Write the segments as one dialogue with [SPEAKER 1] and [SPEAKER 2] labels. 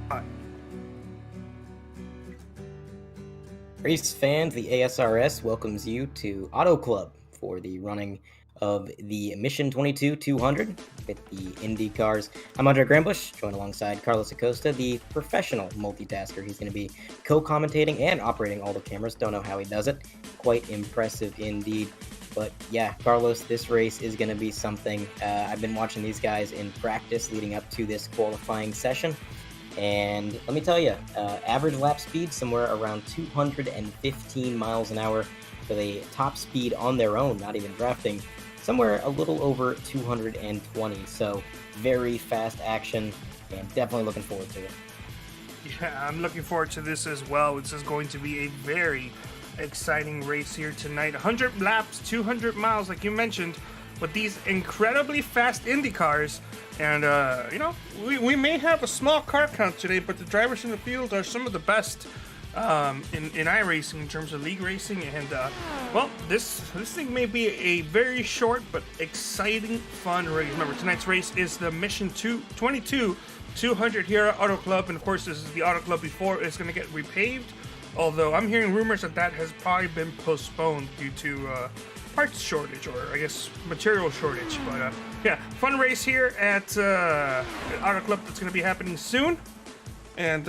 [SPEAKER 1] Uh,
[SPEAKER 2] Race fans, the ASRS welcomes you to Auto Club for the running of the Mission 22 200 with the Indy cars. I'm Andre Grambush, joined alongside Carlos Acosta, the professional multitasker. He's going to be co-commentating and operating all the cameras. Don't know how he does it. Quite impressive indeed. But yeah, Carlos, this race is going to be something. I've been watching these guys in practice leading up to this qualifying session. And let me tell you, average lap speed somewhere around 215 miles an hour with a top speed on their own, not even drafting, somewhere a little over 220. So very fast action, and definitely looking forward to it.
[SPEAKER 1] yeah, I'm looking forward to this as well. This is going to be a very exciting race here tonight. 100 laps, 200 miles, like you mentioned, with these incredibly fast Indy cars. And, we may have a small car count today, but the drivers in the field are some of the best in iRacing in terms of league racing. And, this thing may be a very short but exciting, fun race. Remember, tonight's race is the Mission 22 200 here at Auto Club. And, of course, this is the Auto Club before it's going to get repaved. Although I'm hearing rumors that has probably been postponed due to parts shortage, or I guess material shortage. But yeah, fun race here at Auto Club that's going to be happening soon. And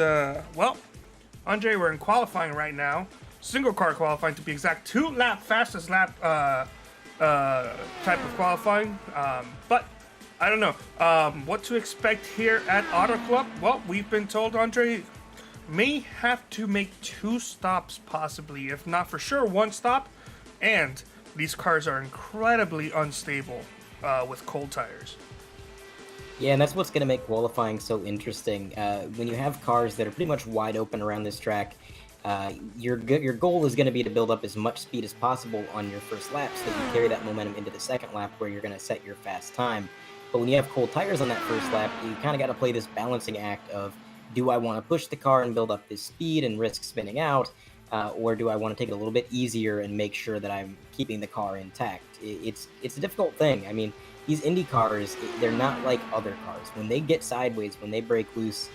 [SPEAKER 1] Andre, we're in qualifying right now, single car qualifying to be exact, 2-lap fastest lap type of qualifying. But I don't know what to expect here at Auto Club. Well, we've been told, Andre may have to make 2 stops possibly, if not for sure 1 stop, and these cars are incredibly unstable with cold tires.
[SPEAKER 2] Yeah, and that's what's going to make qualifying so interesting. When you have cars that are pretty much wide open around this track, your goal is going to be to build up as much speed as possible on your first lap so that you carry that momentum into the second lap where you're going to set your fast time. But when you have cold tires on that first lap, you kind of got to play this balancing act of, do I want to push the car and build up this speed and risk spinning out, or do I want to take it a little bit easier and make sure that I'm keeping the car intact? It's a difficult thing. I mean, these Indy cars, they're not like other cars. When they get sideways, when they break loose,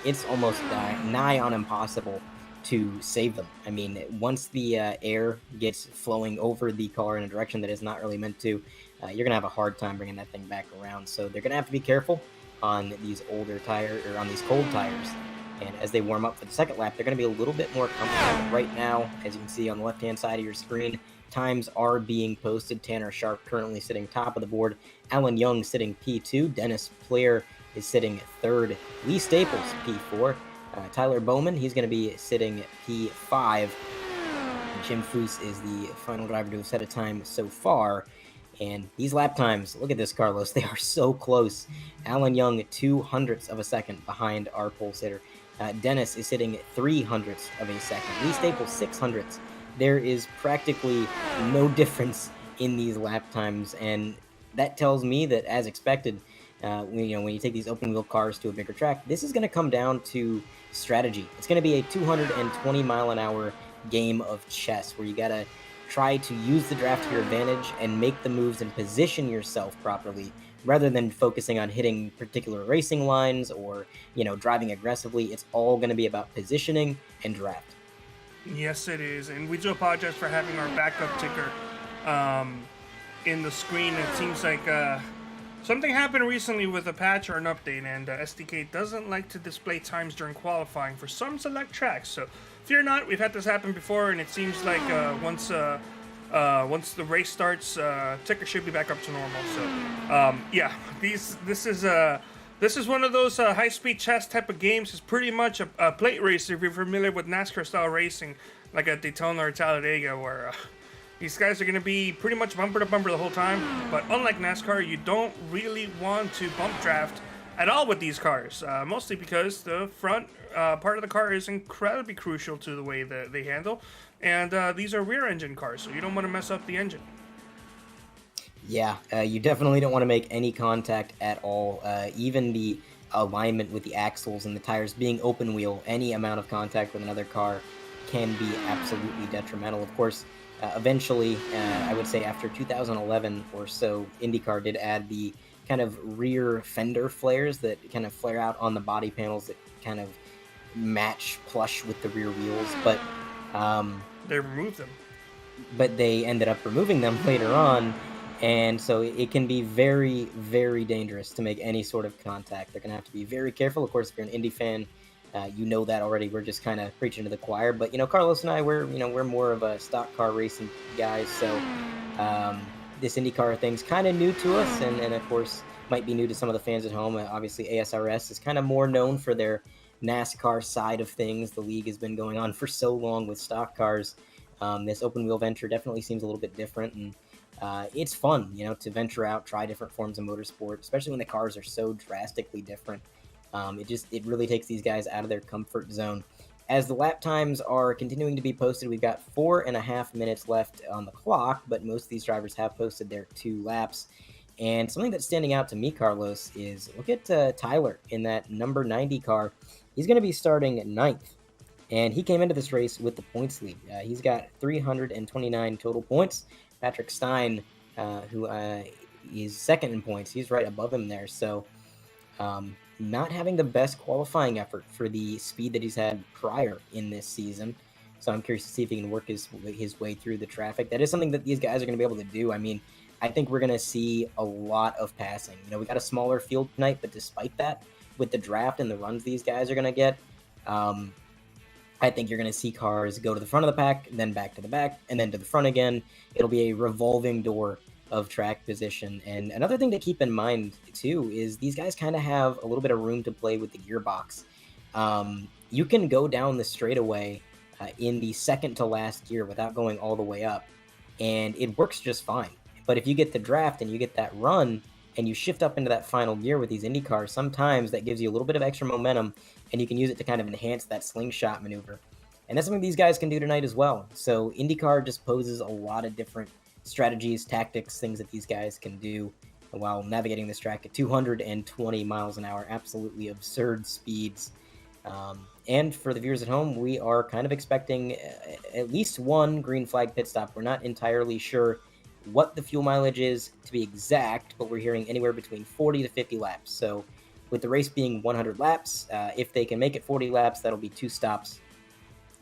[SPEAKER 2] it's almost nigh on impossible to save them. I mean, once the air gets flowing over the car in a direction that is not really meant to, you're going to have a hard time bringing that thing back around. So they're going to have to be careful on these older tires, or on these cold tires. And as they warm up for the second lap, they're going to be a little bit more comfortable. Right now, as you can see on the left-hand side of your screen, times are being posted. Tanner Sharp currently sitting top of the board. Alan Young sitting P2. Dennis Player is sitting third. Lee Staples, P4. Tyler Bowman, he's going to be sitting P5. Jim Foose is the final driver to have set a time so far. And these lap times, look at this, Carlos, they are so close. Alan Young, 200ths of a second behind our pole sitter. Dennis is sitting 300ths of a second. Lee Staples, 600ths. There is practically no difference in these lap times, and that tells me that, as expected, when you take these open wheel cars to a bigger track, this is going to come down to strategy. It's going to be a 220 mile an hour game of chess where you got to try to use the draft to your advantage and make the moves and position yourself properly, rather than focusing on hitting particular racing lines or, driving aggressively. It's all going to be about positioning and draft.
[SPEAKER 1] Yes, it is, and we do apologize for having our backup ticker in the screen. It seems like something happened recently with a patch or an update, and SDK doesn't like to display times during qualifying for some select tracks. So fear not, we've had this happen before, and it seems like once the race starts, ticker should be back up to normal. So this is one of those high-speed chess type of games. It's pretty much a plate race if you're familiar with NASCAR-style racing, like at Daytona or Talladega, where these guys are going to be pretty much bumper to bumper the whole time. But unlike NASCAR, you don't really want to bump draft at all with these cars, mostly because the front part of the car is incredibly crucial to the way that they handle. And these are rear-engine cars, so you don't want to mess up the engine.
[SPEAKER 2] Yeah, you definitely don't want to make any contact at all. Even the alignment with the axles and the tires being open wheel, any amount of contact with another car can be absolutely detrimental. Of course, eventually, I would say after 2011 or so, IndyCar did add the kind of rear fender flares that kind of flare out on the body panels that kind of match plush with the rear wheels, um,
[SPEAKER 1] They removed them.
[SPEAKER 2] but they ended up removing them later on, and so it can be very, very dangerous to make any sort of contact. They're gonna have to be very careful. Of course, if you're an Indy fan, you know that already. We're just kind of preaching to the choir, but Carlos and I, we're more of a stock car racing guys, so this IndyCar thing's kind of new to us, and of course might be new to some of the fans at home. Obviously, ASRS is kind of more known for their NASCAR side of things. The league has been going on for so long with stock cars. This open wheel venture definitely seems a little bit different, and it's fun, to venture out, try different forms of motorsport, especially when the cars are so drastically different. It really takes these guys out of their comfort zone. As the lap times are continuing to be posted, we've got 4.5 minutes left on the clock, but most of these drivers have posted their 2 laps. And something that's standing out to me, Carlos, is look at Tyler in that number 90 car. He's going to be starting 9th. And he came into this race with the points lead. He's got 329 total points. Patrick Stein, who is second in points, he's right above him there. So not having the best qualifying effort for the speed that he's had prior in this season. So I'm curious to see if he can work his way through the traffic. That is something that these guys are going to be able to do. I mean, I think we're going to see a lot of passing. We got a smaller field tonight, but despite that, with the draft and the runs these guys are going to get, I think you're going to see cars go to the front of the pack, then back to the back, and then to the front again. It'll be a revolving door of track position. And another thing to keep in mind, too, is these guys kind of have a little bit of room to play with the gearbox. You can go down the straightaway in the second to last gear without going all the way up, and it works just fine. But if you get the draft and you get that run, and you shift up into that final gear with these Indy cars, sometimes that gives you a little bit of extra momentum, and you can use it to kind of enhance that slingshot maneuver. And that's something these guys can do tonight as well. So IndyCar just poses a lot of different strategies, tactics, things that these guys can do while navigating this track at 220 miles an hour, absolutely absurd speeds. And for the viewers at home, we are kind of expecting at least one green flag pit stop. We're not entirely sure what the fuel mileage is to be exact, but we're hearing anywhere between 40 to 50 laps. So with the race being 100 laps, if they can make it 40 laps, that'll be 2 stops.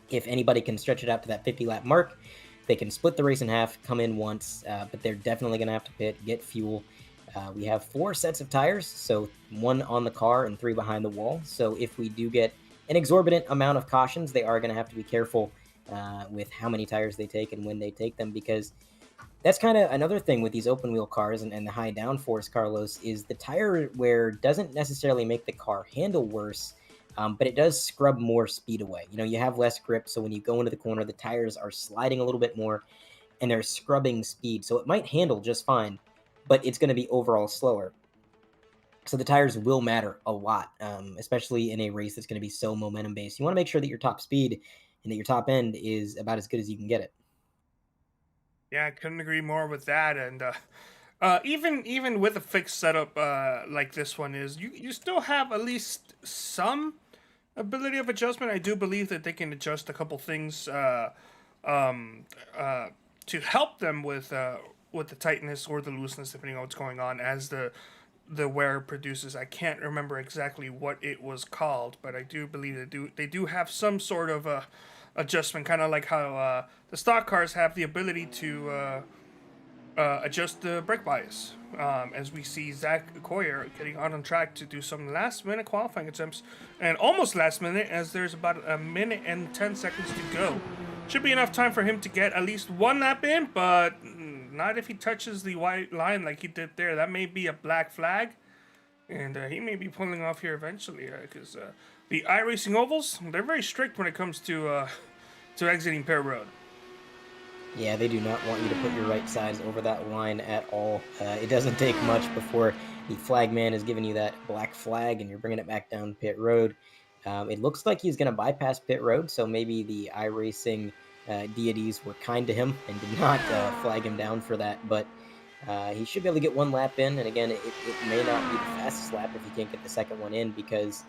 [SPEAKER 2] If anybody can stretch it out to that 50 lap mark, they can split the race in half, come in once, but they're definitely going to have to pit, get fuel. We have 4 sets of tires, so 1 on the car and 3 behind the wall. So if we do get an exorbitant amount of cautions, they are going to have to be careful with how many tires they take and when they take them, because that's kind of another thing with these open wheel cars and the high downforce, Carlos, is the tire wear doesn't necessarily make the car handle worse, but it does scrub more speed away. You have less grip, so when you go into the corner, the tires are sliding a little bit more, and they're scrubbing speed. So it might handle just fine, but it's going to be overall slower. So the tires will matter a lot, especially in a race that's going to be so momentum-based. You want to make sure that your top speed and that your top end is about as good as you can get it.
[SPEAKER 1] Yeah, I couldn't agree more with that. And even with a fixed setup like this one is, you still have at least some ability of adjustment. I do believe that they can adjust a couple things to help them with the tightness or the looseness, depending on what's going on as the wear produces. I can't remember exactly what it was called, but I do believe they do have some sort of adjustment, kind of like how the stock cars have the ability to adjust the brake bias. As we see Zach Coyer getting on track to do some last minute qualifying attempts, and almost last minute, as there's about a minute and 10 seconds to go. Should be enough time for him to get at least 1 lap in, but not if he touches the white line like he did there. That may be a black flag, and he may be pulling off here eventually, because the iRacing ovals, they're very strict when it comes to exiting pit road.
[SPEAKER 2] Yeah, they do not want you to put your right sides over that line at all. It doesn't take much before the flag man has given you that black flag and you're bringing it back down pit road. It looks like he's going to bypass pit road, so maybe the iRacing deities were kind to him and did not flag him down for that, but he should be able to get 1 lap in, and again, it may not be the fastest lap if he can't get the second one in, because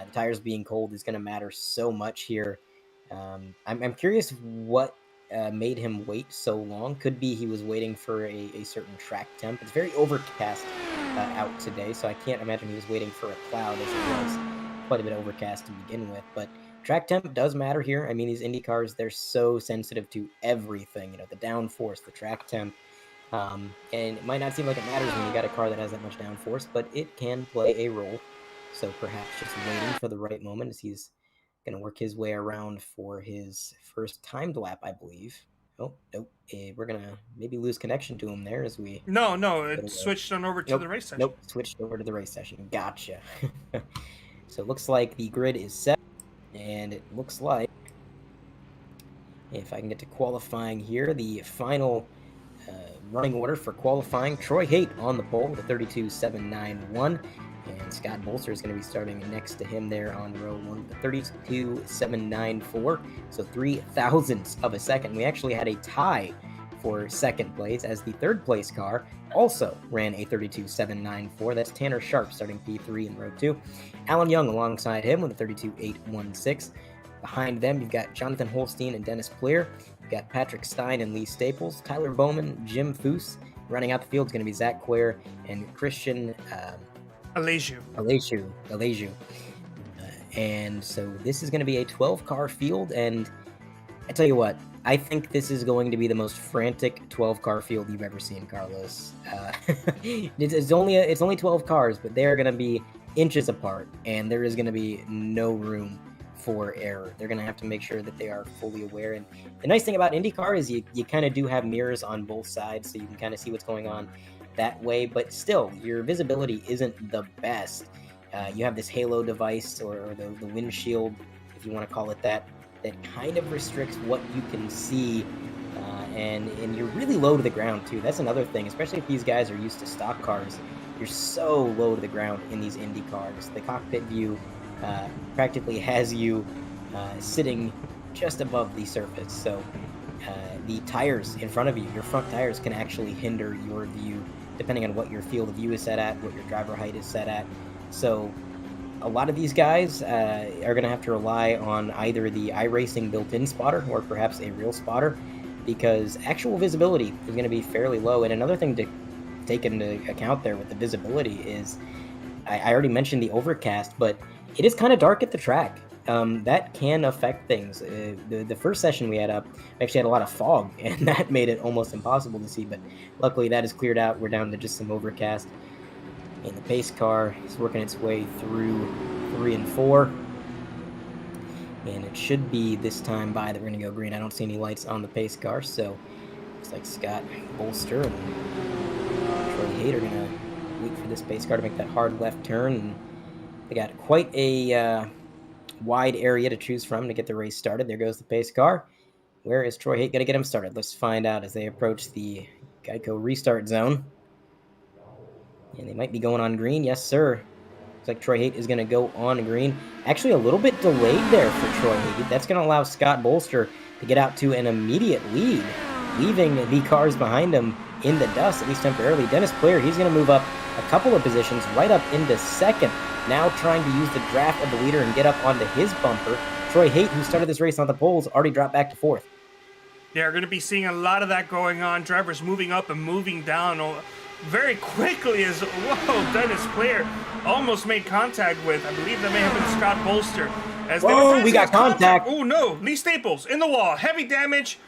[SPEAKER 2] the tires being cold is going to matter so much here. I'm curious what made him wait so long. Could be he was waiting for a certain track temp. It's very overcast out today, so I can't imagine he was waiting for a cloud as it was quite a bit overcast to begin with. But track temp does matter here. I mean, these Indy cars, they're so sensitive to everything, the downforce, the track temp. And it might not seem like it matters when you got a car that has that much downforce, but it can play a role. So perhaps just waiting for the right moment as he's going to work his way around for his first timed lap, I believe. Oh, nope. We're going to maybe lose connection to him there as we...
[SPEAKER 1] No, it switched on over to the race session.
[SPEAKER 2] Nope, switched over to the race session. Gotcha. So it looks like the grid is set, and it looks like, if I can get to qualifying here, the final running order for qualifying, Troy Haight on the pole with a 32.791, and Scott Bolster is going to be starting next to him there on row 1 with a 32.794, so 0.003 of a second. We actually had a tie for second place, as the third place car also ran a 32.794. That's Tanner Sharp starting P3 in row 2. Alan Young alongside him with a 32.816. Behind them, you've got Jonathan Holstein and Dennis Pleer. You've got Patrick Stein and Lee Staples, Tyler Bowman, Jim Foose. Running out the field is going to be Zach Quare and Christian Alaju. And so this is going to be a 12-car field, and I tell you what, I think this is going to be the most frantic 12-car field you've ever seen, Carlos. It's only 12 cars, but they're going to be inches apart, and there is going to be no room for error. They're going to have to make sure that they are fully aware. And the nice thing about IndyCar is you kind of do have mirrors on both sides, so you can kind of see what's going on that way, but still, your visibility isn't the best. You have this halo device, or the windshield, if you want to call it that kind of restricts what you can see, and you're really low to the ground too. That's another thing, especially if these guys are used to stock cars. You're so low to the ground in these Indy cars. The cockpit view practically has you sitting just above the surface, so the tires in front of you, your front tires, can actually hinder your view depending on what your field of view is set at, what your driver height is set at. So a lot of these guys are going to have to rely on either the iRacing built-in spotter or perhaps a real spotter, because actual visibility is going to be fairly low. And another thing to take into account there with the visibility is, I already mentioned the overcast, but it is kind of dark at the track. That can affect things. The first session we had up, we actually had a lot of fog, and that made it almost impossible to see, but luckily that is cleared out. We're down to just some overcast. And the pace car is working its way through 3 and 4. And it should be this time by that we're going to go green. I don't see any lights on the pace car, so looks like Scott Bolster and Troy Haight are going to wait for this pace car to make that hard left turn. And they got quite a wide area to choose from to get the race started. There goes the pace car. Where is Troy Haight going to get him started? Let's find out as they approach the Geico restart zone. And they might be going on green. Yes, sir. Looks like Troy Haight is going to go on green. Actually, a little bit delayed there for Troy Haight. That's going to allow Scott Bolster to get out to an immediate lead, leaving the cars behind him in the dust, at least temporarily. Dennis Pleer, he's going to move up a couple of positions right up into second, now trying to use the draft of the leader and get up onto his bumper. Troy Haight, who started this race on the poles, already dropped back to fourth.
[SPEAKER 1] Yeah, we're going to be seeing a lot of that going on. Drivers moving up and moving down very quickly as, whoa, Dennis Pleer almost made contact with, I believe that may have been Scott Bolster. As
[SPEAKER 2] whoa, we got contact.
[SPEAKER 1] Oh, no, Lee Staples in the wall. Heavy damage.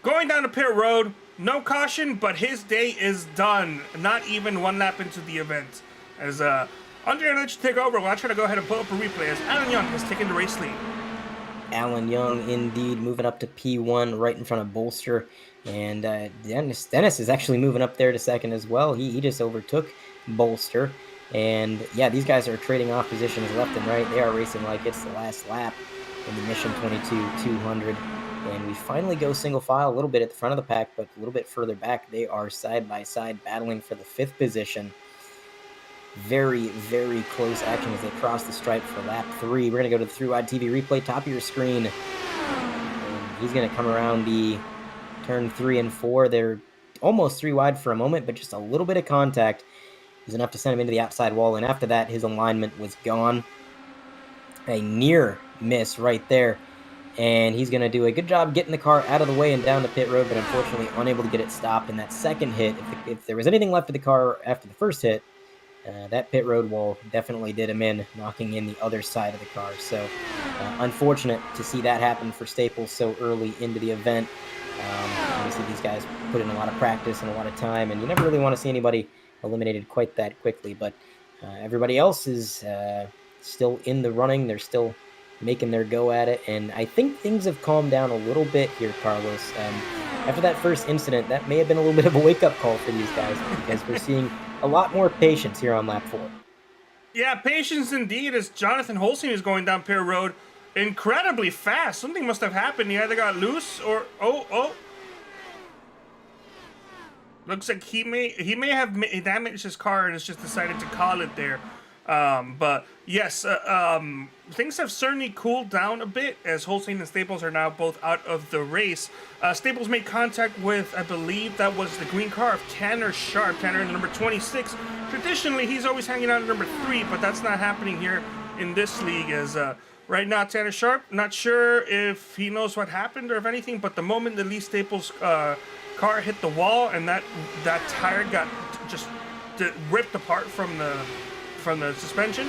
[SPEAKER 1] Going down to pit road. No caution, but his day is done. Not even one lap into the event. As Andre, I'm going to let you take over. I'll try to go ahead and pull up a replay as Alan Young has taken the race lead.
[SPEAKER 2] Alan Young, indeed, moving up to P1 right in front of Bolster. And Dennis is actually moving up there to second as well. He just overtook Bolster. And yeah, these guys are trading off positions left and right. They are racing like it's the last lap in the Mission 22-200. And we finally go single file a little bit at the front of the pack, but a little bit further back, they are side by side battling for the 5th position. Very, very close action as they cross the stripe for lap 3. We're going to go to the through-wide TV replay, top of your screen. And he's going to come around the turn 3 and 4. They're almost 3 wide for a moment, but just a little bit of contact was enough to send him into the outside wall. And after that, his alignment was gone. A near miss right there. And he's going to do a good job getting the car out of the way and down the pit road, but unfortunately unable to get it stopped in that second hit. If there was anything left of the car after the first hit, That pit road wall definitely did him in, knocking in the other side of the car. So unfortunate to see that happen for Staples so early into the event. Obviously, these guys put in a lot of practice and a lot of time, and you never really want to see anybody eliminated quite that quickly. But everybody else is still in the running. They're still making their go at it, and I think things have calmed down a little bit here, Carlos. After that first incident, that may have been a little bit of a wake-up call for these guys, because we're seeing a lot more patience here on lap 4.
[SPEAKER 1] Yeah, patience indeed, as Jonathan Holstein is going down pit road incredibly fast. Something must have happened. He either got loose or looks like he may have damaged his car and has just decided to call it there. But yes, things have certainly cooled down a bit, as Holstein and Staples are now both out of the race. Staples made contact with, I believe that was the green car of Tanner Sharp. Tanner in the number 26. Traditionally, he's always hanging out at number 3, but that's not happening here in this league, as right now Tanner Sharp, not sure if he knows what happened or if anything, but the moment the Lee Staples car hit the wall and that tire got just ripped apart from the suspension,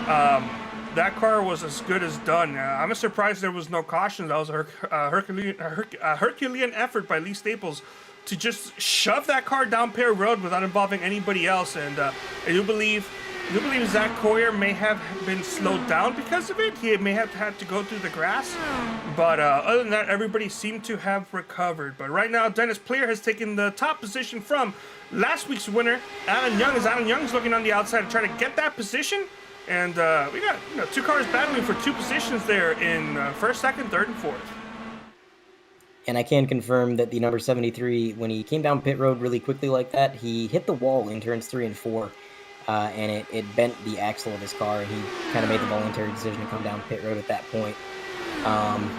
[SPEAKER 1] that car was as good as done. I'm surprised there was no caution. That was a Herculean effort by Lee Staples to just shove that car down pit road without involving anybody else. And I do believe Zach Coyer may have been slowed down because of it. He may have had to go through the grass. But other than that, everybody seemed to have recovered. But right now, Dennis Pleer has taken the top position from last week's winner, Alan Young, as Alan Young's looking on the outside to try to get that position. And we got two cars battling for 2 positions there in first, second, third, and fourth.
[SPEAKER 2] And I can confirm that the number 73, when he came down pit road really quickly like that, he hit the wall in turns 3 and 4. And it bent the axle of his car, and he kind of made the voluntary decision to come down pit road at that point.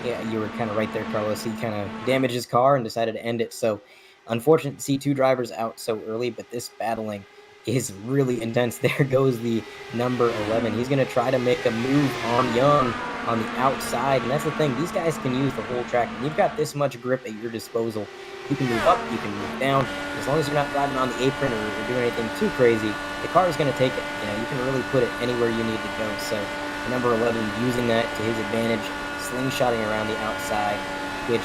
[SPEAKER 2] Yeah, you were kind of right there, Carlos. He kind of damaged his car and decided to end it. So unfortunate to see 2 drivers out so early, but this battling is really intense. There goes the number 11. He's going to try to make a move on Young on the outside, and that's the thing. These guys can use the whole track, and you've got this much grip at your disposal. You can move up, you can move down. As long as you're not driving on the apron or doing anything too crazy, the car is going to take it. You can really put it anywhere you need to go. So the number 11 using that to his advantage, slingshotting around the outside, which,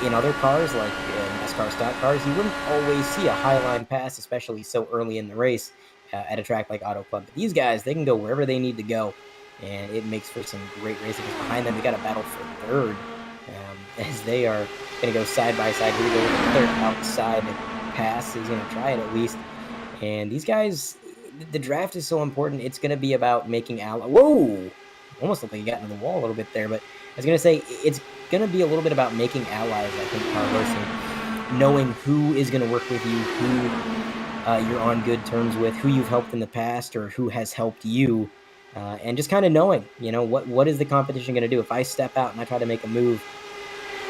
[SPEAKER 2] in other cars, like NASCAR stock cars, you wouldn't always see a high-line pass, especially so early in the race at a track like Auto Club. But these guys, they can go wherever they need to go, and it makes for some great racing. Behind them, they got a battle for third, as they are going to go side by side. Here we go with another outside pass. He's going to try it at least. And these guys, the draft is so important. It's going to be about making Whoa! Almost looked like he got into the wall a little bit there, but I was going to say, it's going to be a little bit about making allies, I think, Carlos, and knowing who is going to work with you, who you're on good terms with, who you've helped in the past, or who has helped you, and just kind of knowing, what is the competition going to do? If I step out and I try to make a move,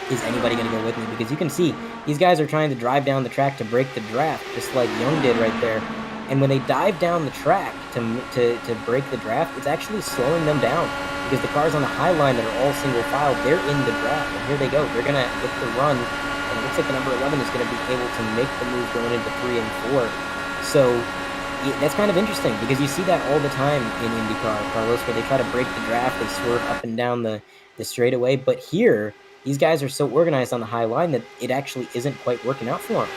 [SPEAKER 2] is anybody going to go with me? Because you can see, these guys are trying to drive down the track to break the draft, just like Young did right there. And when they dive down the track to break the draft, it's actually slowing them down, because the cars on the high line that are all single file, they're in the draft, and here they go. They're going to get the run, and it looks like the number 11 is going to be able to make the move going into 3 and 4. So that's kind of interesting, because you see that all the time in IndyCar, Carlos, where they try to break the draft, they swerve up and down the straightaway. But here, these guys are so organized on the high line that it actually isn't quite working out for them.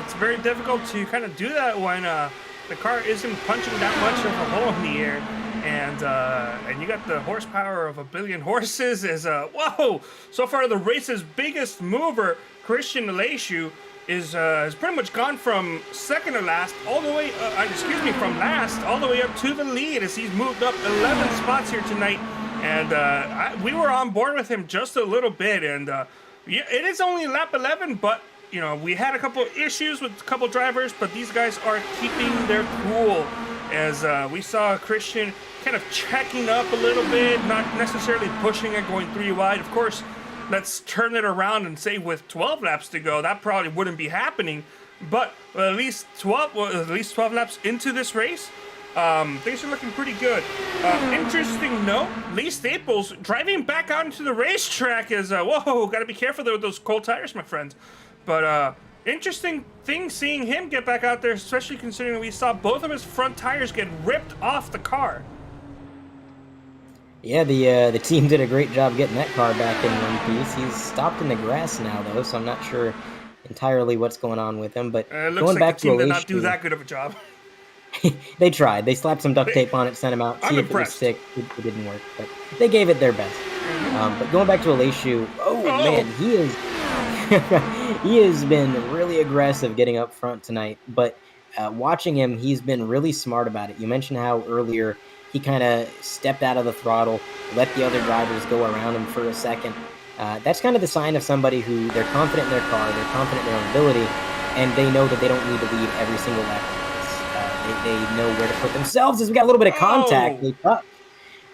[SPEAKER 1] It's very difficult to kind of do that when the car isn't punching that much of a hole in the air, and you got the horsepower of a billion horses. Whoa! So far, the race's biggest mover, Christian Aleshu, has pretty much gone from second to last all the way, from last all the way up to the lead, as he's moved up 11 spots here tonight. And we were on board with him just a little bit, and yeah, it is only lap 11, but we had a couple issues with a couple drivers, but these guys are keeping their cool, as we saw Christian kind of checking up a little bit, not necessarily pushing it, going 3 wide. Of course, let's turn it around and say with 12 laps to go, that probably wouldn't be happening, but at least 12 laps into this race, things are looking pretty good. Interesting note, Lee Staples driving back out into the racetrack is, whoa, gotta be careful there with those cold tires, my friends. But Interesting thing seeing him get back out there, especially considering we saw both of his front tires get ripped off the car.
[SPEAKER 2] Yeah, the team did a great job getting that car back in one piece. He's stopped in the grass now, though, so I'm not sure entirely what's going on with him. But
[SPEAKER 1] It looks
[SPEAKER 2] going
[SPEAKER 1] like
[SPEAKER 2] back
[SPEAKER 1] the team
[SPEAKER 2] to
[SPEAKER 1] did not do
[SPEAKER 2] Aleshu,
[SPEAKER 1] that good of a job.
[SPEAKER 2] they tried. They slapped some duct tape on it, sent him out,
[SPEAKER 1] I'm
[SPEAKER 2] see if it was
[SPEAKER 1] impressed.
[SPEAKER 2] stick. It didn't work, but they gave it their best. But going back to Aleshu, man, he is he has been really aggressive getting up front tonight. But watching him, he's been really smart about it. You mentioned how earlier he kind of stepped out of the throttle, let the other drivers go around him for a second. That's kind of the sign of somebody who they're confident in their car, they're confident in their own ability, and they know that they don't need to lead every single lap. They know where to put themselves. As we got a little bit of contact, they touch.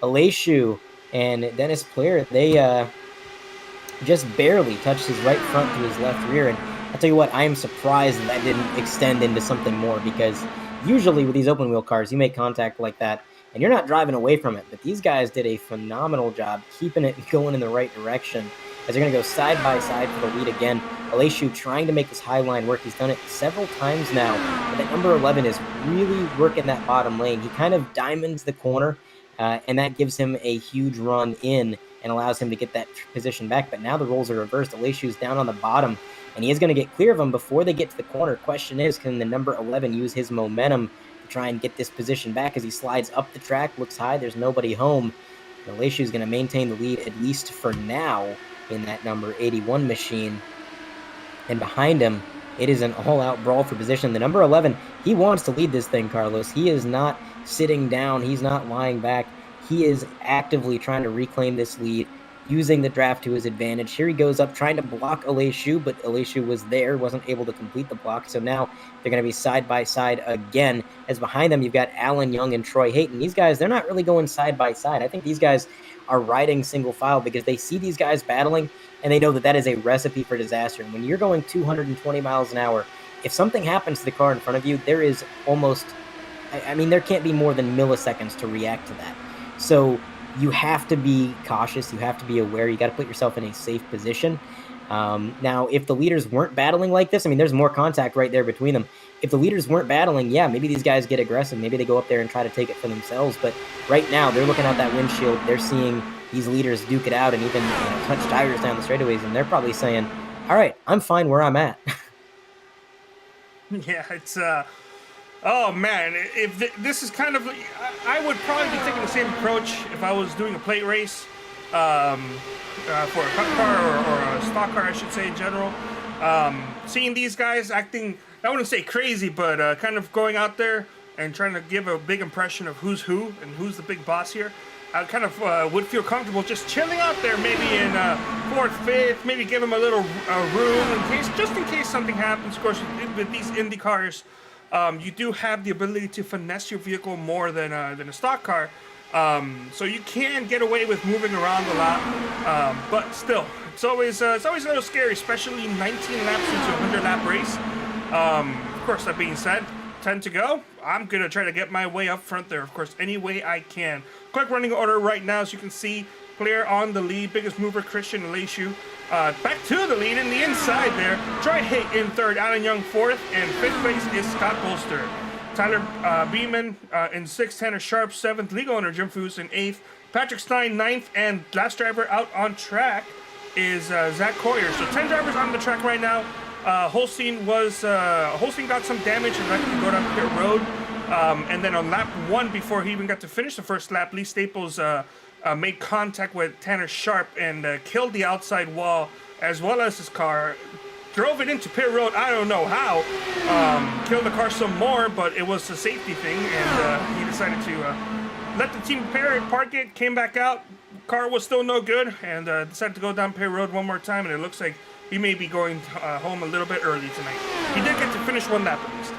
[SPEAKER 2] Aleshu and Dennis Player, they just barely touched his right front to his left rear. And I'll tell you what, I am surprised that didn't extend into something more, because usually with these open wheel cars, you make contact like that and you're not driving away from it. But these guys did a phenomenal job keeping it going in the right direction, as they're going to go side by side for the lead again. Aleshu trying to make this high line work. He's done it several times now. But that number 11 is really working that bottom lane. He kind of diamonds the corner, and that gives him a huge run in and allows him to get that position back. But now the roles are reversed. Aleshu's down on the bottom, and he is going to get clear of him before they get to the corner. Question is, can the number 11 use his momentum to try and get this position back as he slides up the track, looks high, there's nobody home. Aleshu's going to maintain the lead, at least for now, in that number 81 machine. And behind him, it is an all-out brawl for position. The number 11, he wants to lead this thing, Carlos. He is not sitting down. He's not lying back. He is actively trying to reclaim this lead, using the draft to his advantage. Here he goes up, trying to block Aleshu, but Aleshu was there, wasn't able to complete the block. So now they're going to be side by side again, as behind them you've got Alan Young and Troy Hayton. These guys, they're not really going side by side. I think these guys are riding single file because they see these guys battling, and they know that that is a recipe for disaster. And when you're going 220 miles an hour, if something happens to the car in front of you, there is almost, I mean, there can't be more than milliseconds to react to that. So you have to be cautious. You have to be aware. You got to put yourself in a safe position. Now, if the leaders weren't battling like this, I mean, there's more contact right there between them. If the leaders weren't battling, yeah, maybe these guys get aggressive. Maybe they go up there and try to take it for themselves. But right now, they're looking out that windshield. They're seeing these leaders duke it out and even touch tires down the straightaways. And they're probably saying, all right, I'm fine where I'm at.
[SPEAKER 1] Yeah, it's oh man, if this is kind of, I would probably be taking the same approach if I was doing a plate race for a cup car or a stock car, I should say, in general. Seeing these guys acting, I wouldn't say crazy, but kind of going out there and trying to give a big impression of who's who and who's the big boss here. I kind of would feel comfortable just chilling out there, maybe in fourth, fifth, maybe give them a little room just in case something happens. Of course, with these Indy cars, you do have the ability to finesse your vehicle more than a stock car, so you can get away with moving around a lot. But still, it's always a little scary, especially 19 laps into a 100-lap race. Of course, that being said, 10 to go. I'm going to try to get my way up front there, of course, any way I can. Quick running order right now, as you can see. Claire on the lead, biggest mover, Christian Aleshu. Back to the lead in the inside there. Troy Hayton in third, Alan Young fourth, and fifth place is Scott Bolster. Tyler Beeman in sixth, Tanner Sharp seventh, legal owner Jim Foose in eighth, Patrick Stein ninth, and last driver out on track is Zach Coyer. So 10 drivers on the track right now. Holstein got some damage and had to go down pit road. And then on lap one, before he even got to finish the first lap, Lee Staples made contact with Tanner Sharp and killed the outside wall as well as his car. Drove it into pit road, I don't know how. Killed the car some more, but it was a safety thing, and he decided to let the team park it, came back out. Car was still no good, and decided to go down pit road one more time, and it looks like he may be going home a little bit early tonight. He did get to finish one lap at least.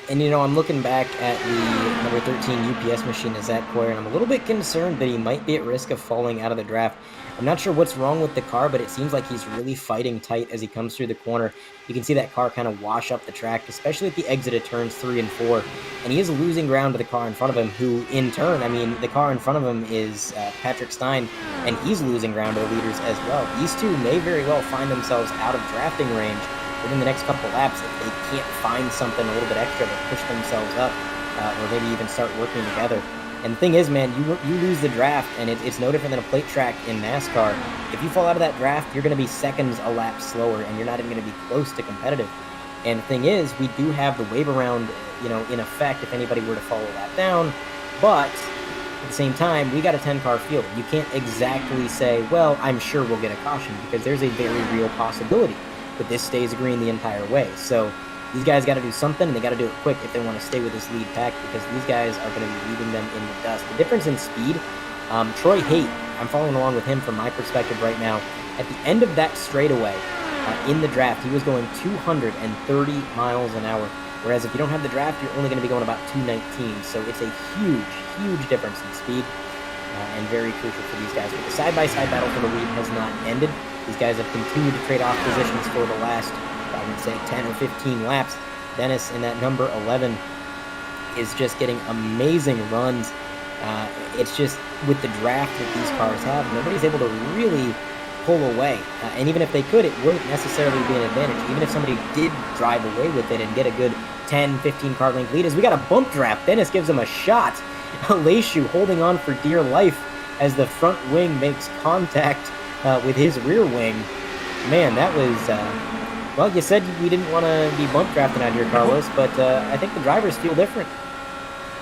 [SPEAKER 2] And, I'm looking back at the number 13 UPS machine as Zach Coyer, and I'm a little bit concerned that he might be at risk of falling out of the draft. I'm not sure what's wrong with the car, but it seems like he's really fighting tight as he comes through the corner. You can see that car kind of wash up the track, especially at the exit of turns 3 and 4. And he is losing ground to the car in front of him, who in turn, the car in front of him is Patrick Stein, and he's losing ground to the leaders as well. These two may very well find themselves out of drafting range within the next couple laps if they can't find something a little bit extra to push themselves up, or maybe even start working together. And the thing is, man, you lose the draft, and it's no different than a plate track in NASCAR. If you fall out of that draft, you're going to be seconds a lap slower, and you're not even going to be close to competitive. And the thing is, we do have the wave around, in effect if anybody were to fall a lap down, but at the same time, we got a 10-car field. You can't exactly say, well, I'm sure we'll get a caution, because there's a very real possibility that this stays green the entire way. So these guys got to do something, and they got to do it quick if they want to stay with this lead pack, because these guys are going to be leaving them in the dust. The difference in speed, Troy Haight, I'm following along with him from my perspective right now. At the end of that straightaway in the draft, he was going 230 miles an hour, whereas if you don't have the draft, you're only going to be going about 219. So it's a huge, huge difference in speed, and very crucial for these guys. But the side-by-side battle for the lead has not ended. These guys have continued to trade off positions for the last, I would say, 10 or 15 laps. Dennis in that number 11 is just getting amazing runs. It's just with the draft that these cars have, nobody's able to really pull away. And even if they could, it wouldn't necessarily be an advantage. Even if somebody did drive away with it and get a good 10, 15 car length lead, as we got a bump draft. Dennis gives him a shot. Leishu holding on for dear life as the front wing makes contact with his rear wing. Man, that was, well, you said we didn't want to be bump drafting out here, Carlos, but I think the drivers feel different.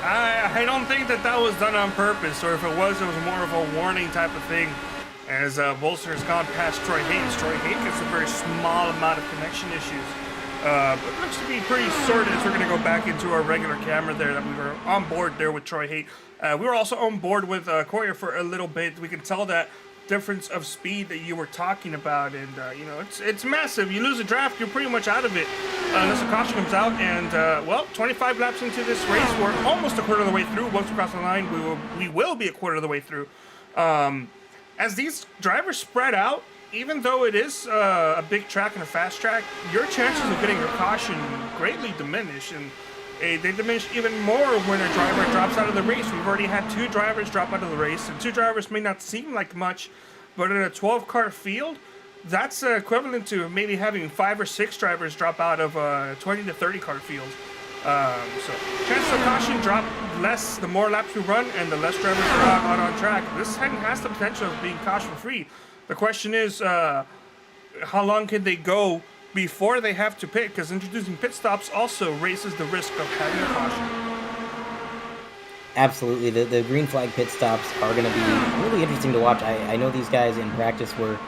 [SPEAKER 1] I don't think that was done on purpose, or if it was more of a warning type of thing. As Bolster has gone past Troy Hayes. Troy Hayes gets a very small amount of connection issues. But it looks to be pretty sorted as we're going to go back into our regular camera there that we were on board there with Troy Hayes. We were also on board with Coyer for a little bit. We can tell that difference of speed that you were talking about, and it's massive. You lose a draft, you're pretty much out of it unless a caution comes out. And well, 25 laps into this race, we're almost a quarter of the way through. Once we cross the line, we will be a quarter of the way through. As these drivers spread out, even though it is a big track and a fast track, your chances of getting a caution greatly diminish, and they diminish even more when a driver drops out of the race. We've already had 2 drivers drop out of the race, and 2 drivers may not seem like much, but in a 12-car field, that's equivalent to maybe having 5 or 6 drivers drop out of a 20 to 30-car field. So chances of caution drop less the more laps we run and the less drivers are out on track. This thing has the potential of being caution-free. The question is, how long can they go before they have to pit? Because introducing pit stops also raises the risk of having a caution.
[SPEAKER 2] Absolutely. The green flag pit stops are going to be really interesting to watch. I know these guys in practice were,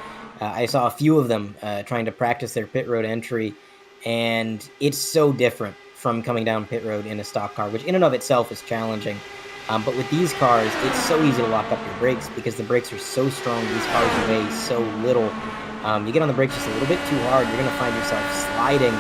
[SPEAKER 2] I saw a few of them trying to practice their pit road entry, and it's so different from coming down pit road in a stock car, which in and of itself is challenging. But with these cars, it's so easy to lock up your brakes because the brakes are so strong. These cars weigh so little. You get on the brakes just a little bit too hard, you're going to find yourself sliding.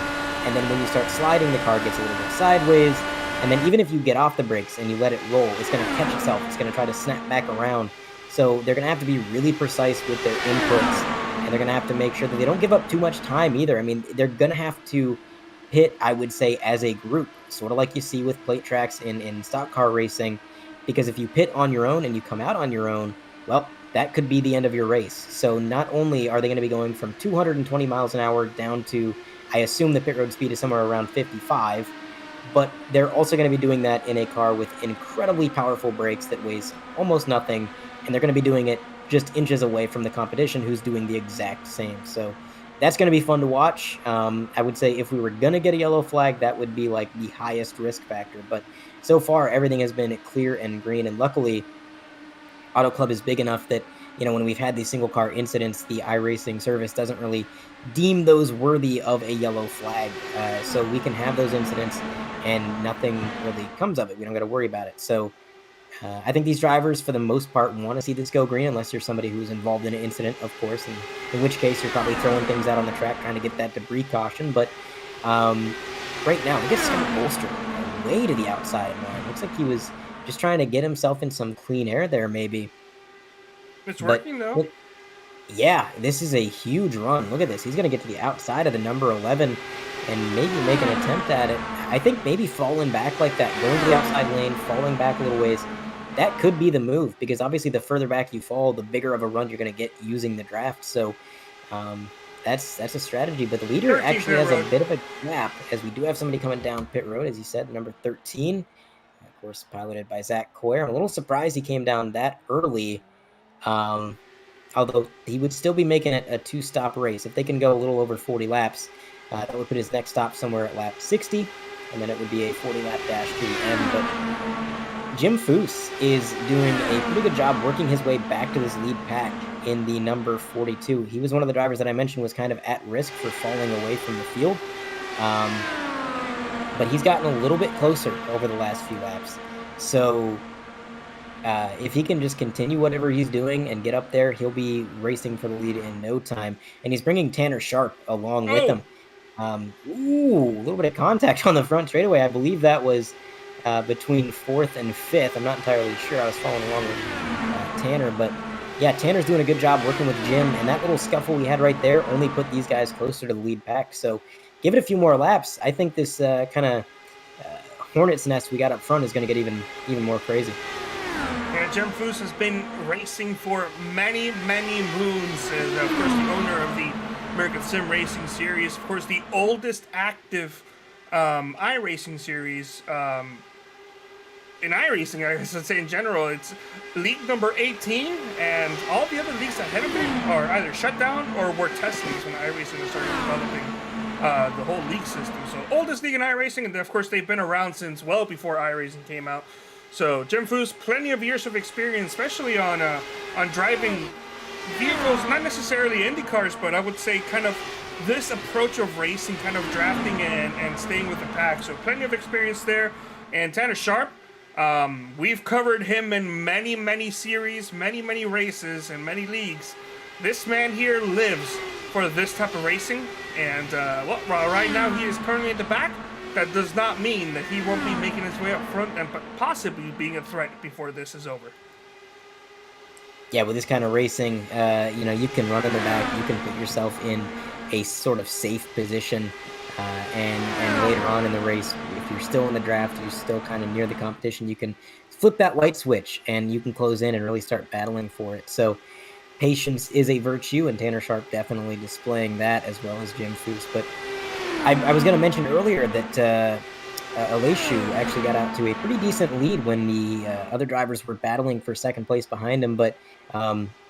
[SPEAKER 2] And then when you start sliding, the car gets a little bit sideways. And then even if you get off the brakes and you let it roll, it's going to catch itself. It's going to try to snap back around. So they're going to have to be really precise with their inputs. And they're going to have to make sure that they don't give up too much time either. I mean, they're going to have to pit, I would say, as a group, sort of like you see with plate tracks in stock car racing. Because if you pit on your own and you come out on your own, well, that could be the end of your race. So not only are they going to be going from 220 miles an hour down to, I assume the pit road speed is somewhere around 55, but they're also going to be doing that in a car with incredibly powerful brakes that weighs almost nothing, and they're going to be doing it just inches away from the competition who's doing the exact same. So that's going to be fun to watch. I would say if we were going to get a yellow flag, that would be like the highest risk factor. But so far, everything has been clear and green. And luckily, Auto Club is big enough that, when we've had these single car incidents, the iRacing service doesn't really deem those worthy of a yellow flag. So we can have those incidents and nothing really comes of it. We don't got to worry about it. So I think these drivers, for the most part, want to see this go green, unless you're somebody who's involved in an incident, of course, and in which case you're probably throwing things out on the track trying to get that debris caution. But right now, look at Scott Bolster way to the outside of line. Looks like he was just trying to get himself in some clean air there, maybe.
[SPEAKER 1] It's
[SPEAKER 2] But
[SPEAKER 1] working though.
[SPEAKER 2] look, yeah, this is a huge run. Look at this. He's going to get to the outside of the number 11 and maybe make an attempt at it. I think maybe falling back like that, going to the outside lane, falling back a little ways, that could be the move, because obviously the further back you fall, the bigger of a run you're going to get using the draft. So um, that's a strategy. But the leader
[SPEAKER 1] 13
[SPEAKER 2] actually
[SPEAKER 1] pit
[SPEAKER 2] has
[SPEAKER 1] road.
[SPEAKER 2] a bit of a gap, as we do have somebody coming down pit road, as he said, number 13. Of course, piloted by Zach Coyer. I'm a little surprised he came down that early. Although he would still be making it a two-stop race. If they can go a little over 40 laps, that would put his next stop somewhere at lap 60, and then it would be a 40-lap dash to the end. But Jim Foose is doing a pretty good job working his way back to this lead pack in the number 42. He was one of the drivers that I mentioned was kind of at risk for falling away from the field. But he's gotten a little bit closer over the last few laps. So if he can just continue whatever he's doing and get up there, he'll be racing for the lead in no time. And he's bringing Tanner Sharp along with him. Ooh, a little bit of contact on the front straightaway. I believe that was between 4th and 5th. I'm not entirely sure. I was following along with Tanner. But yeah, Tanner's doing a good job working with Jim. And that little scuffle we had right there only put these guys closer to the lead pack. So give it a few more laps. I think this kind of hornet's nest we got up front is going to get even more crazy.
[SPEAKER 1] Yeah, Jim Foose has been racing for many, many moons as, of course, the owner of the American Sim Racing Series. Of course, the oldest active iRacing series. In iRacing, I should say in general, it's league number 18, and all the other leagues ahead of it are either shut down or were test leagues when iRacing started developing the whole league system. So, oldest league in iRacing, and of course, they've been around since well before iRacing came out. So Jim Foose, plenty of years of experience, especially on driving vehicles, not necessarily Indy cars, but I would say kind of this approach of racing, kind of drafting and staying with the pack. So plenty of experience there. And Tanner Sharp, we've covered him in many, many series, many, many races, and many leagues. This man here lives for this type of racing. And well, right now he is currently at the back. That does not mean that he won't be making his way up front and possibly being a threat before this is over.
[SPEAKER 2] Yeah, with this kind of racing, you can run in the back, you can put yourself in a sort of safe position, and later on in the race, if you're still in the draft, you're still kind of near the competition, you can flip that light switch and you can close in and really start battling for it. So patience is a virtue, and Tanner Sharp definitely displaying that, as well as Jim Foose. But I was going to mention earlier that Aleshu actually got out to a pretty decent lead when the other drivers were battling for second place behind him. But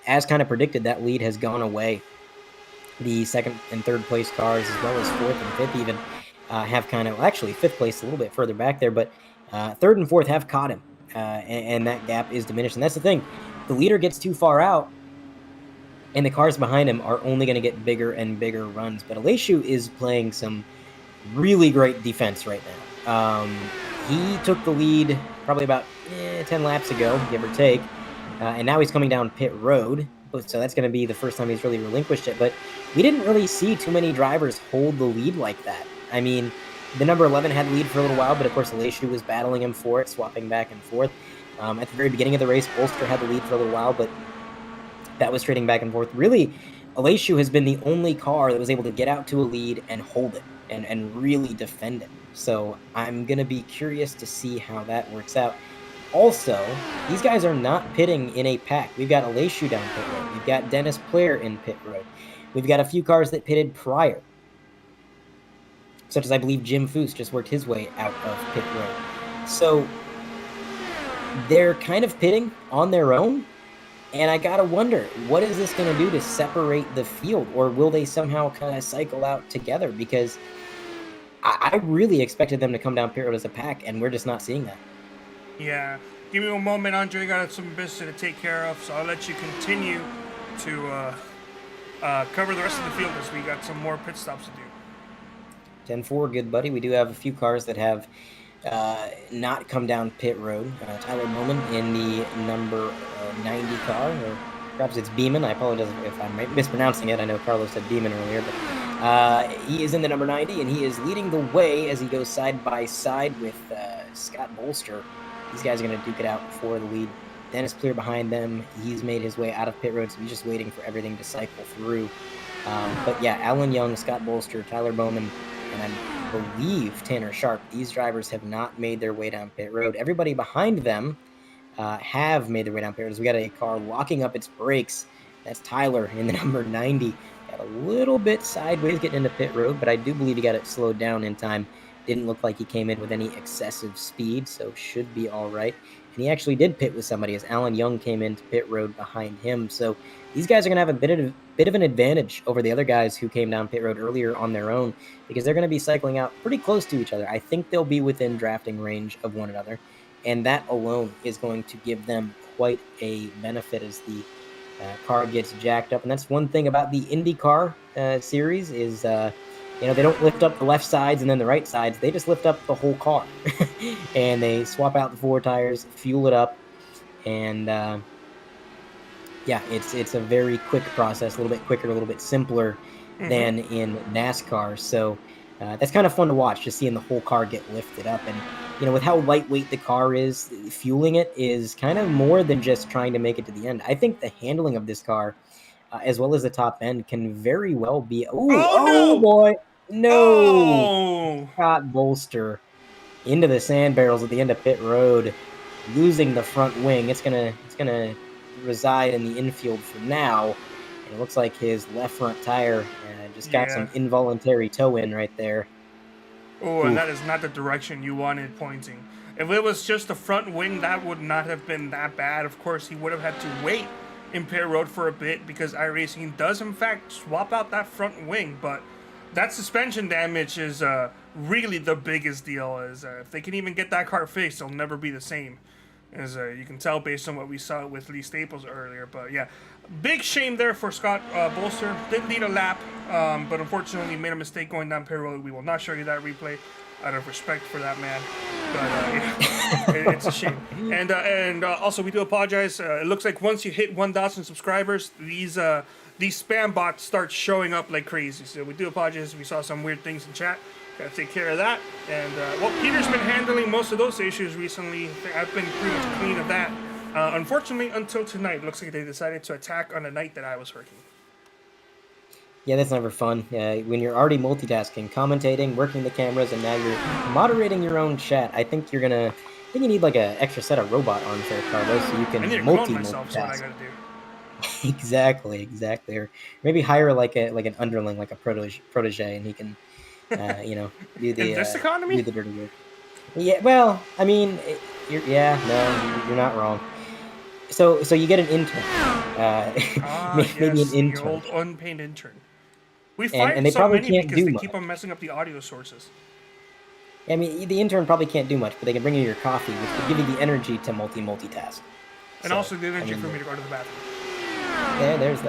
[SPEAKER 2] as kind of predicted, that lead has gone away. The second and third place cars, as well as fourth and fifth even, have kind of, actually fifth place a little bit further back there, but third and fourth have caught him, and that gap is diminished. And that's the thing. The leader gets too far out, and the cars behind him are only going to get bigger and bigger runs. But Aleshu is playing some really great defense right now. He took the lead probably about 10 laps ago, give or take, and now he's coming down pit road. So that's going to be the first time he's really relinquished it. But we didn't really see too many drivers hold the lead like that. I mean, the number 11 had the lead for a little while, but of course Aleshu was battling him for it, swapping back and forth. At the very beginning of the race, Bolster had the lead for a little while, but that was trading back and forth. Really, Aleshu has been the only car that was able to get out to a lead and hold it and really defend it. So I'm going to be curious to see how that works out. Also, these guys are not pitting in a pack. We've got Aleshu down pit road. We've got Dennis Player in pit road. We've got a few cars that pitted prior, such as I believe Jim Foose just worked his way out of pit road. So they're kind of pitting on their own. And I gotta wonder, what is this going to do to separate the field? Or will they somehow kind of cycle out together? Because I really expected them to come down pit road as a pack, and we're just not seeing that.
[SPEAKER 1] Yeah. Give me a moment, Andre. Got some business to take care of, so I'll let you continue to cover the rest of the field as we got some more pit stops to do.
[SPEAKER 2] 10-4, good buddy. We do have a few cars that have not come down pit road. Tyler Bowman in the number 90 car, or perhaps it's Beeman. I apologize if I'm mispronouncing it. I know Carlos said Beeman earlier, but he is in the number 90, and he is leading the way as he goes side by side with Scott Bolster. These guys are going to duke it out for the lead. Dennis Clear behind them. He's made his way out of pit road, so he's just waiting for everything to cycle through. But yeah, Alan Young, Scott Bolster, Tyler Bowman, and I believe Tanner Sharp. These drivers have not made their way down pit road. Everybody behind them have made their way down pit road. So we got a car locking up its brakes. That's Tyler in the number 90. Got a little bit sideways getting into pit road, but I do believe he got it slowed down in time. Didn't look like he came in with any excessive speed, so should be all right. And he actually did pit with somebody as Alan Young came into pit road behind him. So these guys are going to have a bit of an advantage over the other guys who came down pit road earlier on their own, because they're going to be cycling out pretty close to each other. I think they'll be within drafting range of one another, and that alone is going to give them quite a benefit as the car gets jacked up. And that's one thing about the IndyCar series is they don't lift up the left sides and then the right sides. They just lift up the whole car. And they swap out the 4 tires, fuel it up, and it's a very quick process, a little bit quicker, a little bit simpler than in NASCAR. So that's kind of fun to watch, just seeing the whole car get lifted up. And with how lightweight the car is, fueling it is kind of more than just trying to make it to the end. I think the handling of this car, as well as the top end, can very well be. Oh boy, no!
[SPEAKER 1] Oh.
[SPEAKER 2] Scott Bolster into the sand barrels at the end of pit road, losing the front wing. It's gonna reside in the infield for now. And it looks like his left front tire just got some involuntary toe in right there.
[SPEAKER 1] Oh, and that is not the direction you wanted pointing. If it was just the front wing, that would not have been that bad. Of course, he would have had to wait in pit road for a bit, because iRacing does, in fact, swap out that front wing. But that suspension damage is really the biggest deal. Is if they can even get that car fixed, they'll never be the same. As you can tell based on what we saw with Lee Staples earlier. But yeah, big shame there for Scott Bolster. Didn't need a lap, but unfortunately made a mistake going down pit road. We will not show you that replay out of respect for that man. But it's a shame. And also, we do apologize. It looks like once you hit 1,000 subscribers, these spam bots start showing up like crazy. So we do apologize. We saw some weird things in chat. Gotta take care of that. And Peter's been handling most of those issues recently. I've been pretty much clean of that. Unfortunately, until tonight, looks like they decided to attack on the night that I was working.
[SPEAKER 2] Yeah, that's never fun. When you're already multitasking, commentating, working the cameras, and now you're moderating your own chat. I think you need like an extra set of robot arms there, Carlos, so you can multitask.
[SPEAKER 1] So what I gotta do.
[SPEAKER 2] Exactly. Or maybe hire like an underling, like a protege, and he can. Do the
[SPEAKER 1] in this economy?
[SPEAKER 2] Do the dirty work. Yeah, well, I mean, you're not wrong. So you get an intern, maybe an intern,
[SPEAKER 1] your old unpaid intern. We fired
[SPEAKER 2] and they
[SPEAKER 1] so
[SPEAKER 2] probably
[SPEAKER 1] many
[SPEAKER 2] can't
[SPEAKER 1] because
[SPEAKER 2] do
[SPEAKER 1] they
[SPEAKER 2] much.
[SPEAKER 1] keep on messing up the audio sources.
[SPEAKER 2] I mean, the intern probably can't do much, but they can bring you your coffee, which will give you the energy to multitask.
[SPEAKER 1] And also the energy for me to go to the bathroom.
[SPEAKER 2] Yeah, there's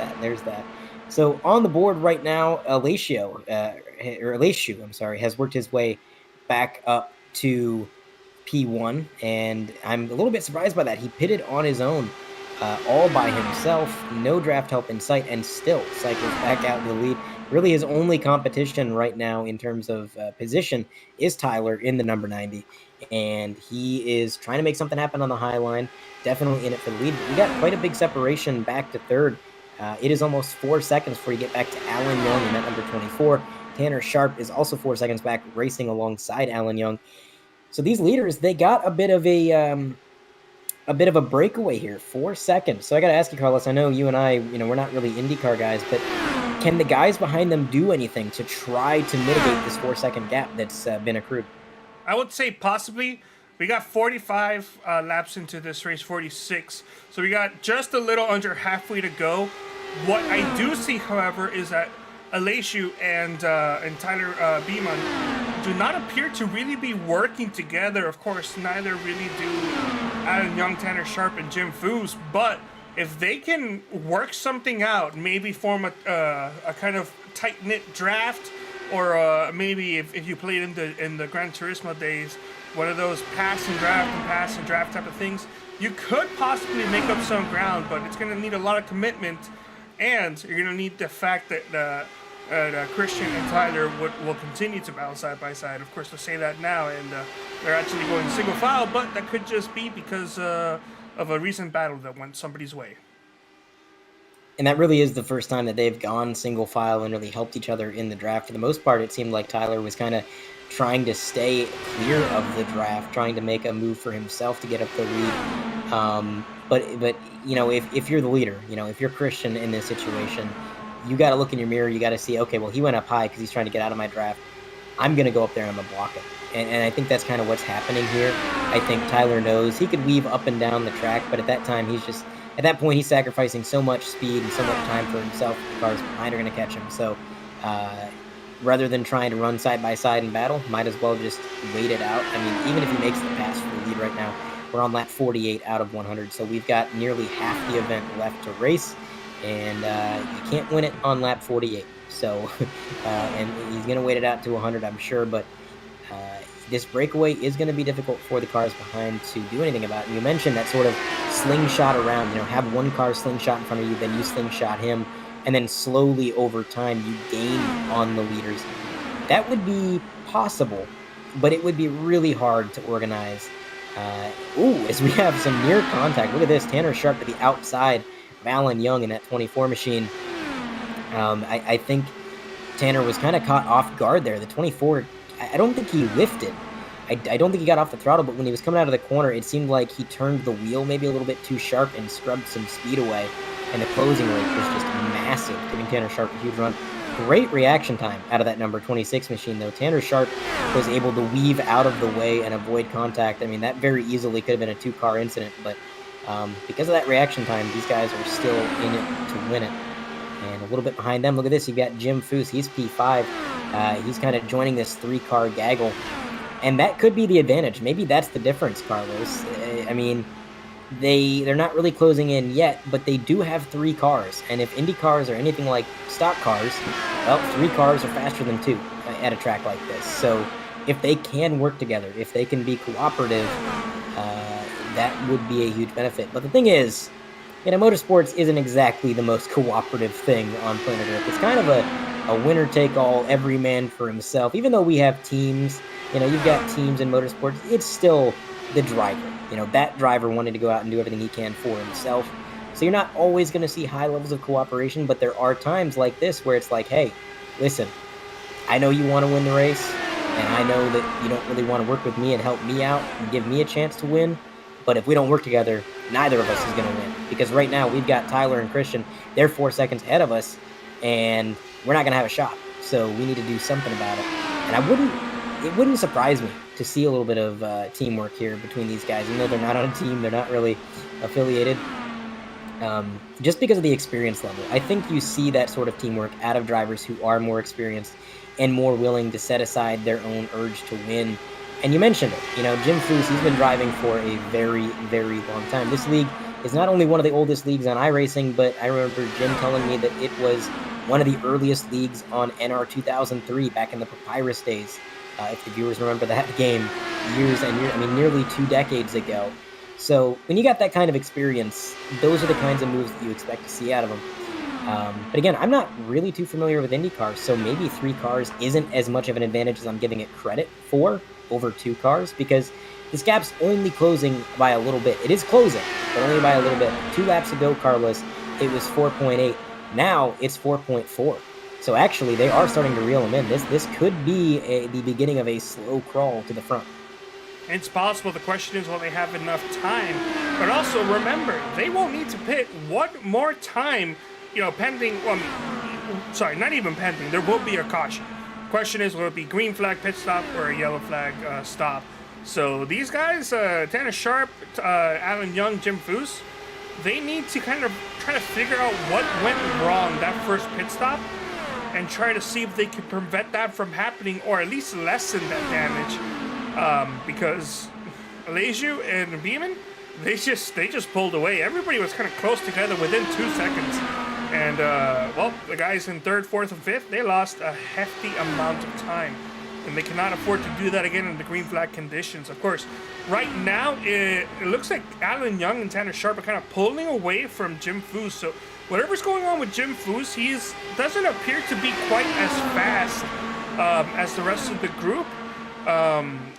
[SPEAKER 2] that. So on the board right now, Alessio, has worked his way back up to P1, and I'm a little bit surprised by that. He pitted on his own, all by himself, no draft help in sight, and still cycles back out in the lead. Really, his only competition right now in terms of position is Tyler in the number 90, and he is trying to make something happen on the high line, definitely in it for the lead. We got quite a big separation back to third. It is almost 4 seconds before you get back to Alan Young in that number 24. Tanner Sharp is also 4 seconds back, racing alongside Alan Young. So these leaders, they got a bit of a breakaway here, 4 seconds. So I got to ask you, Carlos. I know you and I, we're not really IndyCar guys, but can the guys behind them do anything to try to mitigate this 4 second gap that's been accrued?
[SPEAKER 1] I would say possibly. We got 45 laps into this race, 46. So we got just a little under halfway to go. What I do see, however, is that Alessio and Tyler Beeman do not appear to really be working together. Of course, neither really do Alan Young, Tanner Sharp, and Jim Foos. But if they can work something out, maybe form a kind of tight-knit draft, or maybe if you played in the Gran Turismo days, one of those pass and draft type of things, you could possibly make up some ground, but it's going to need a lot of commitment, and you're going to need the fact that Christian and Tyler will continue to battle side by side. Of course, to say that now, and they're actually going single file, but that could just be because of a recent battle that went somebody's way.
[SPEAKER 2] And that really is the first time that they've gone single file and really helped each other in the draft. For the most part, it seemed like Tyler was kind of trying to stay clear of the draft, trying to make a move for himself to get up the lead. But you know, if you're the leader, you know, if you're Christian in this situation, you got to look in your mirror. You got to see, okay, well, he went up high because he's trying to get out of my draft. I'm going to go up there and I'm going to block it. And I think that's kind of what's happening here. I think Tyler knows he could weave up and down the track, but at that time, at that point, he's sacrificing so much speed and so much time for himself. The cars behind are going to catch him. So rather than trying to run side by side in battle, might as well just wait it out. I mean, even if he makes the pass for the lead right now, we're on lap 48 out of 100. So we've got nearly half the event left to race. And you can't win it on lap 48. So, and he's going to wait it out to 100, I'm sure. But this breakaway is going to be difficult for the cars behind to do anything about. And you mentioned that sort of slingshot around, you know, have one car slingshot in front of you, then you slingshot him, and then slowly over time you gain on the leaders. That would be possible, but it would be really hard to organize. As we have some near contact. Look at this, Tanner Sharp to the outside, Alan Young in that 24 machine. I think Tanner was kind of caught off guard there. The 24, I don't think he lifted. I don't think he got off the throttle, but when he was coming out of the corner, it seemed like he turned the wheel maybe a little bit too sharp and scrubbed some speed away. And the closing rate was just massive, giving Tanner Sharp a huge run. Great reaction time out of that number 26 machine, though. Tanner Sharp was able to weave out of the way and avoid contact. I mean, that very easily could have been a two-car incident, but because of that reaction time, these guys are still in it to win it. And a little bit behind them, look at this. You've got Jim Foose. He's P5. He's kind of joining this three-car gaggle. And that could be the advantage. Maybe that's the difference, Carlos. I mean, they're not really closing in yet, but they do have three cars. And if Indy cars are anything like stock cars, well, three cars are faster than two at a track like this. So if they can work together, if they can be cooperative, that would be a huge benefit. But the thing is, you know, motorsports isn't exactly the most cooperative thing on planet Earth. It's kind of a winner-take-all, every man for himself. Even though we have teams, you know, you've got teams in motorsports, it's still the driver. You know, that driver wanted to go out and do everything he can for himself. So you're not always going to see high levels of cooperation, but there are times like this where it's like, hey, listen, I know you want to win the race, and I know that you don't really want to work with me and help me out and give me a chance to win. But if we don't work together, neither of us is going to win. Because right now, we've got Tyler and Christian. They're 4 seconds ahead of us, and we're not going to have a shot. So we need to do something about it. And it wouldn't surprise me to see a little bit of teamwork here between these guys. Even though they're not on a team, they're not really affiliated. Just because of the experience level. I think you see that sort of teamwork out of drivers who are more experienced and more willing to set aside their own urge to win. And you mentioned it, you know, Jim Foose, he's been driving for a very, very long time. This league is not only one of the oldest leagues on iRacing, but I remember Jim telling me that it was one of the earliest leagues on NR 2003 back in the Papyrus days. If the viewers remember that game, years and years, I mean, nearly 2 decades ago. So when you got that kind of experience, those are the kinds of moves that you expect to see out of them. But again, I'm not really too familiar with Indy cars, so maybe 3 cars isn't as much of an advantage as I'm giving it credit for over 2 cars, because this gap's only closing by a little bit. It is closing, but only by a little bit. 2 laps ago, Carlos, it was 4.8. Now it's 4.4. So actually, they are starting to reel them in. This could be the beginning of a slow crawl to the front.
[SPEAKER 1] It's possible. The question is, will they have enough time? But also, remember, they won't need to pit one more time, you know, pending, well, sorry, not even pending. There will be a caution. Question is, will it be green flag pit stop or a yellow flag stop? So these guys, Tanner Sharp, Alan Young, Jim Foose, they need to kind of try to figure out what went wrong that first pit stop and try to see if they can prevent that from happening or at least lessen that damage. Because Leju and Beeman, they just pulled away. Everybody was kind of close together within 2 seconds. And, well, the guys in 3rd, 4th, and 5th, they lost a hefty amount of time and they cannot afford to do that again in the green flag conditions. Of course, right now it looks like Alan Young and Tanner Sharp are kind of pulling away from Jim Foose. So whatever's going on with Jim Foose, doesn't appear to be quite as fast as the rest of the group.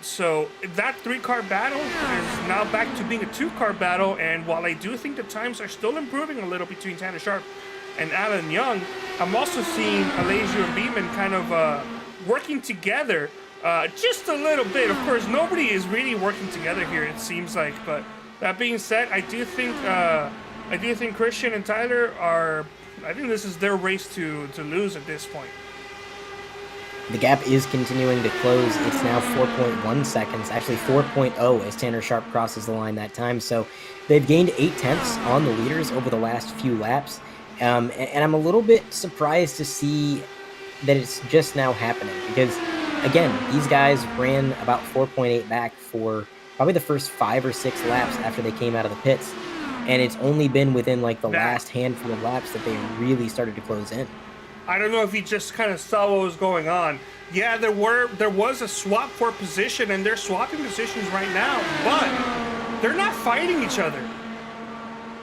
[SPEAKER 1] So that 3-car battle is now back to being a 2-car battle, and while I do think the times are still improving a little between Tanner Sharp and Alan Young, I'm also seeing Alessio and Beeman kind of working together just a little bit. Of course, nobody is really working together here, it seems like, but that being said, I do think Christian and Tyler I think this is their race to lose at this point.
[SPEAKER 2] The gap is continuing to close. It's now 4.1 seconds, actually 4.0 as Tanner Sharp crosses the line that time. So they've gained 0.8 on the leaders over the last few laps. And I'm a little bit surprised to see that it's just now happening because, again, these guys ran about 4.8 back for probably the first 5 or 6 laps after they came out of the pits. And it's only been within like the last handful of laps that they really started to close in.
[SPEAKER 1] I don't know if he just kind of saw what was going on. Yeah, there was a swap for position, and they're swapping positions right now, but they're not fighting each other.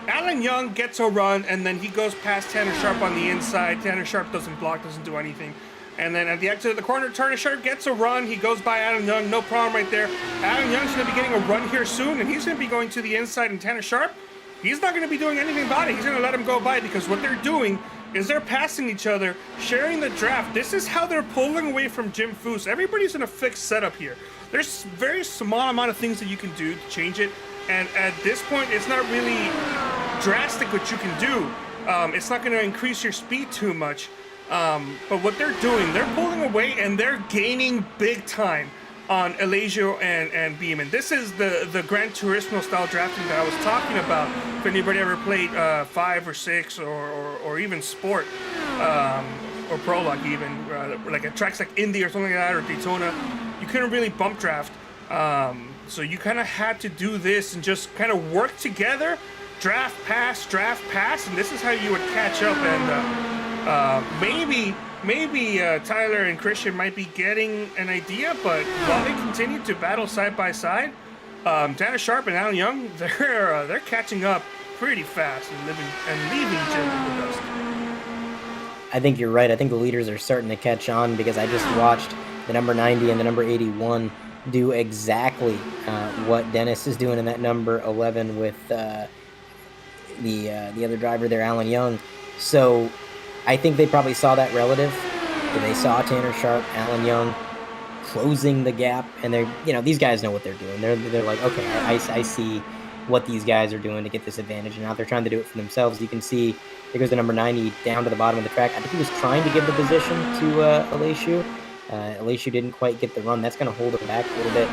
[SPEAKER 1] Alan Young gets a run, and then he goes past Tanner Sharp on the inside. Tanner Sharp doesn't block, doesn't do anything. And then at the exit of the corner, Tanner Sharp gets a run. He goes by Alan Young, no problem right there. Alan Young's going to be getting a run here soon, and he's going to be going to the inside, and Tanner Sharp, he's not going to be doing anything about it. He's going to let him go by because what they're doing is they're passing each other, sharing the draft. This is how they're pulling away from Jim Foose. Everybody's in a fixed setup here. There's very small amount of things that you can do to change it, and at this point, it's not really drastic what you can do. It's not going to increase your speed too much, but what they're doing, they're pulling away and they're gaining big time on Alessio and Beeman. This is the Gran Turismo style drafting that I was talking about. If anybody ever played 5 or 6 or even Sport or Prologue even, like at tracks like Indy or something like that, or Daytona, you couldn't really bump draft. So you kind of had to do this and just kind of work together, draft, pass, and this is how you would catch up. And maybe Tyler and Christian might be getting an idea, but while they continue to battle side by side, Tanner Sharp and Alan Young, they're catching up pretty fast and leaving each other in the dust.
[SPEAKER 2] I think you're right. I think the leaders are starting to catch on because I just watched the number 90 and the number 81 do exactly what Dennis is doing in that number 11 with the other driver there, Alan Young. So I think they probably saw that relative. They saw Tanner Sharp, Alan Young closing the gap, and these guys know what they're doing. They're like, okay, I see what these guys are doing to get this advantage, and now they're trying to do it for themselves. You can see there goes the number 90 down to the bottom of the track. I think he was trying to give the position to Alessio. Alessio didn't quite get the run. That's going to hold him back a little bit.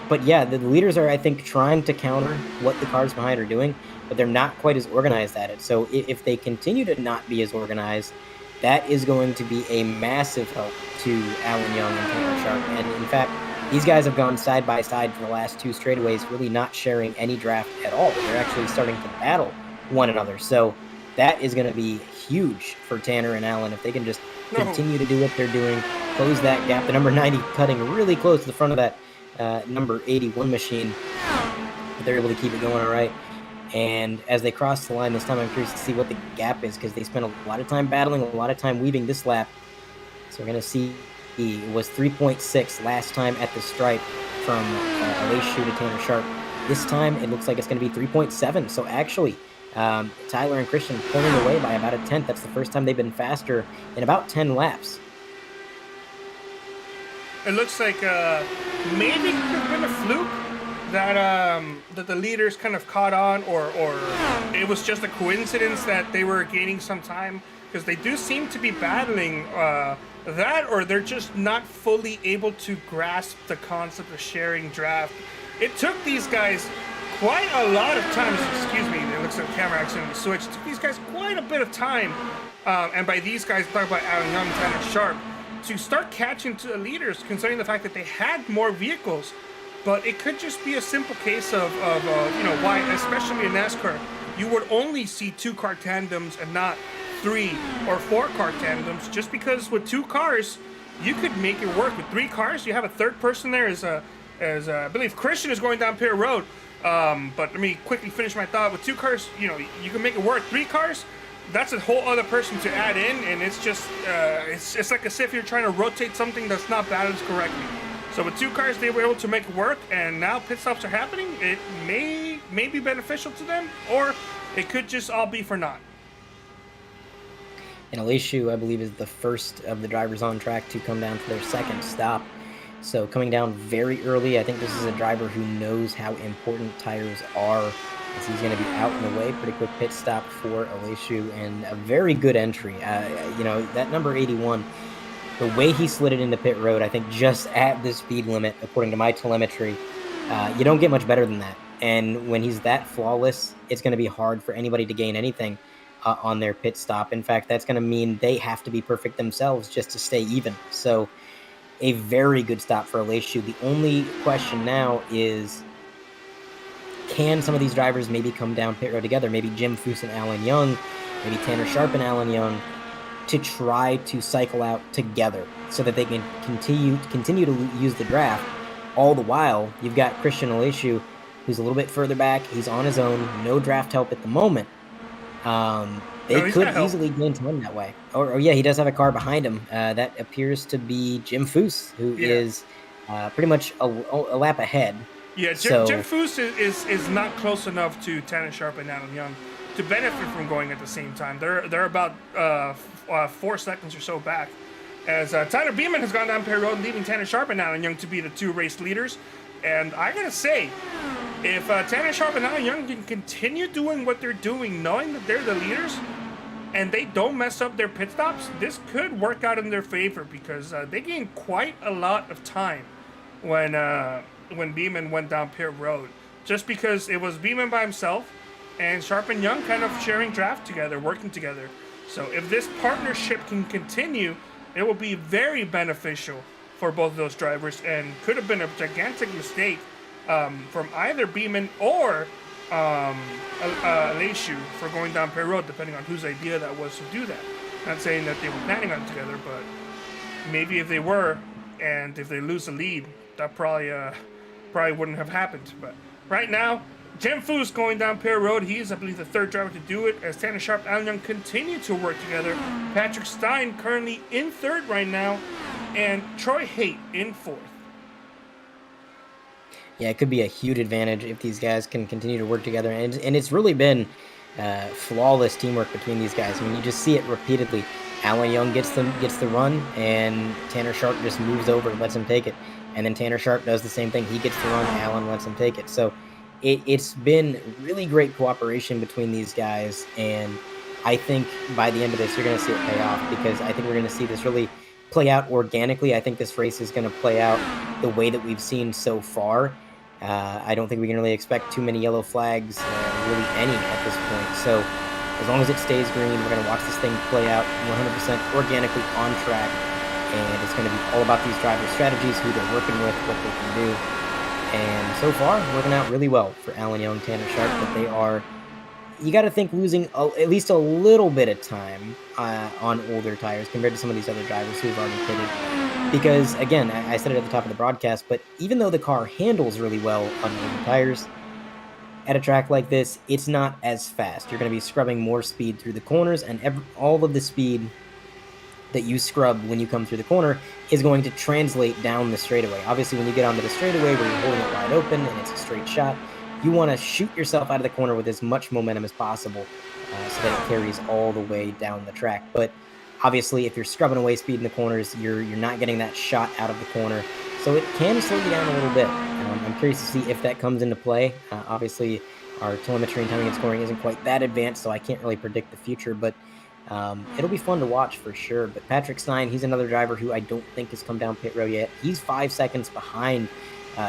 [SPEAKER 2] But yeah, the leaders are, I think, trying to counter what the cars behind are doing, but they're not quite as organized at it. So if they continue to not be as organized, that is going to be a massive help to Alan Young and Tanner Sharp. And in fact, these guys have gone side by side for the last 2 straightaways, really not sharing any draft at all. They're actually starting to battle one another. So that is going to be huge for Tanner and Alan if they can just continue to do what they're doing, close that gap. The number 90 cutting really close to the front of that number 81 machine, but they're able to keep it going all right. And as they cross the line this time, I'm curious to see what the gap is because they spent a lot of time battling, a lot of time weaving this lap. So we're going to see it was 3.6 last time at the stripe from Alessio to Tanner Sharp. This time it looks like it's going to be 3.7. So actually, Tyler and Christian pulling away by about a 10th. That's the first time they've been faster in about 10 laps.
[SPEAKER 1] It looks like maybe it could have been a fluke that the leaders kind of caught on, or it was just a coincidence that they were gaining some time, because they do seem to be battling that, or they're just not fully able to grasp the concept of sharing draft. It took these guys quite a lot of time, excuse me, it looks like the camera accidentally switched. It took these guys quite a bit of time, and by these guys, I'm talking about Alan Young, Tanner Sharp, to start catching to the leaders, considering the fact that they had more vehicles. But it could just be a simple case of why, especially in NASCAR, you would only see 2-car tandems and not 3 or 4-car tandems, just because with 2 cars, you could make it work with 3 cars. You have a third person there as I believe Christian is going down Pier Road. But let me quickly finish my thought. With 2 cars, you know, you can make it work. 3 cars, that's a whole other person to add in, and it's just it's like as if you're trying to rotate something that's not balanced correctly. So with 2 cars, they were able to make it work, and now pit stops are happening. It may be beneficial to them, or it could just all be for naught.
[SPEAKER 2] And Aleshu, I believe, is the first of the drivers on track to come down for their second stop. So coming down very early, I think this is a driver who knows how important tires are, as he's going to be out in the way. Pretty quick pit stop for Aleshu, and a very good entry. You know, that number 81, the way he slid it into pit road, I think just at the speed limit, according to my telemetry, you don't get much better than that. And when he's that flawless, it's going to be hard for anybody to gain anything on their pit stop. In fact, that's going to mean they have to be perfect themselves just to stay even. So a very good stop for Aleshu. The only question now is, can some of these drivers maybe come down pit road together? Maybe Jim Foose and Alan Young, maybe Tanner Sharp and Alan Young, to try to cycle out together so that they can continue to use the draft. All the while, you've got Christian Aleshu, who's a little bit further back. He's on his own, no draft help at the moment. They could easily gain time that way. Or yeah, he does have a car behind him. That appears to be Jim Foose, who is pretty much a lap ahead.
[SPEAKER 1] Yeah, Jim Foose is not close enough to Tanner Sharp and Alan Young to benefit from going at the same time. They're about 4 seconds or so back. As Tyler Beeman has gone down Perry Road, leaving Tanner Sharp and Alan Young to be the 2 race leaders. And I gotta say, if Tanner Sharp and Alan Young can continue doing what they're doing, knowing that they're the leaders, and they don't mess up their pit stops, this could work out in their favor, because they gained quite a lot of time when Beeman went down pit road. Just because it was Beeman by himself and Sharp and Young kind of sharing draft together, working together. So if this partnership can continue, it will be very beneficial for both of those drivers, and could have been a gigantic mistake from either Beeman or Aleshu for going down Perry Road, depending on whose idea that was to do that. Not saying that they were planning on it together, but maybe if they were, and if they lose the lead, that probably wouldn't have happened. But right now, Jim Foose going down Perry Road. He's, I believe, the 3rd driver to do it, as Tanner Sharp and Alan Young continue to work together. Patrick Stein currently in 3rd right now, and Troy Haight in 4th.
[SPEAKER 2] Yeah, it could be a huge advantage if these guys can continue to work together. And it's really been flawless teamwork between these guys. I mean, you just see it repeatedly. Alan Young gets the run, and Tanner Sharp just moves over and lets him take it. And then Tanner Sharp does the same thing. He gets the run, Alan lets him take it. So it's been really great cooperation between these guys. And I think by the end of this, you're going to see it pay off, because I think we're going to see this really play out organically. I think this race is going to play out the way that we've seen so far. I don't think we can really expect too many yellow flags, really any at this point. So as long as it stays green, we're going to watch this thing play out 100% organically on track. And it's going to be all about these drivers' strategies, who they're working with, what they can do. And so far, working out really well for Alan Young, Tanner Sharp, but they are, you got to think, losing at least a little bit of time on older tires compared to some of these other drivers who have already pitted. Because, again, I said it at the top of the broadcast, but even though the car handles really well on older tires, at a track like this, it's not as fast. You're going to be scrubbing more speed through the corners, and all of the speed that you scrub when you come through the corner is going to translate down the straightaway. Obviously, when you get onto the straightaway where you're holding it wide open and it's a straight shot, you want to shoot yourself out of the corner with as much momentum as possible so that it carries all the way down the track. But obviously, if you're scrubbing away speed in the corners, you're not getting that shot out of the corner. So it can slow you down a little bit. I'm curious to see if that comes into play. Obviously, our telemetry and timing and scoring isn't quite that advanced, so I can't really predict the future, but it'll be fun to watch for sure. But Patrick Stein, he's another driver who I don't think has come down pit road yet. He's 5 seconds behind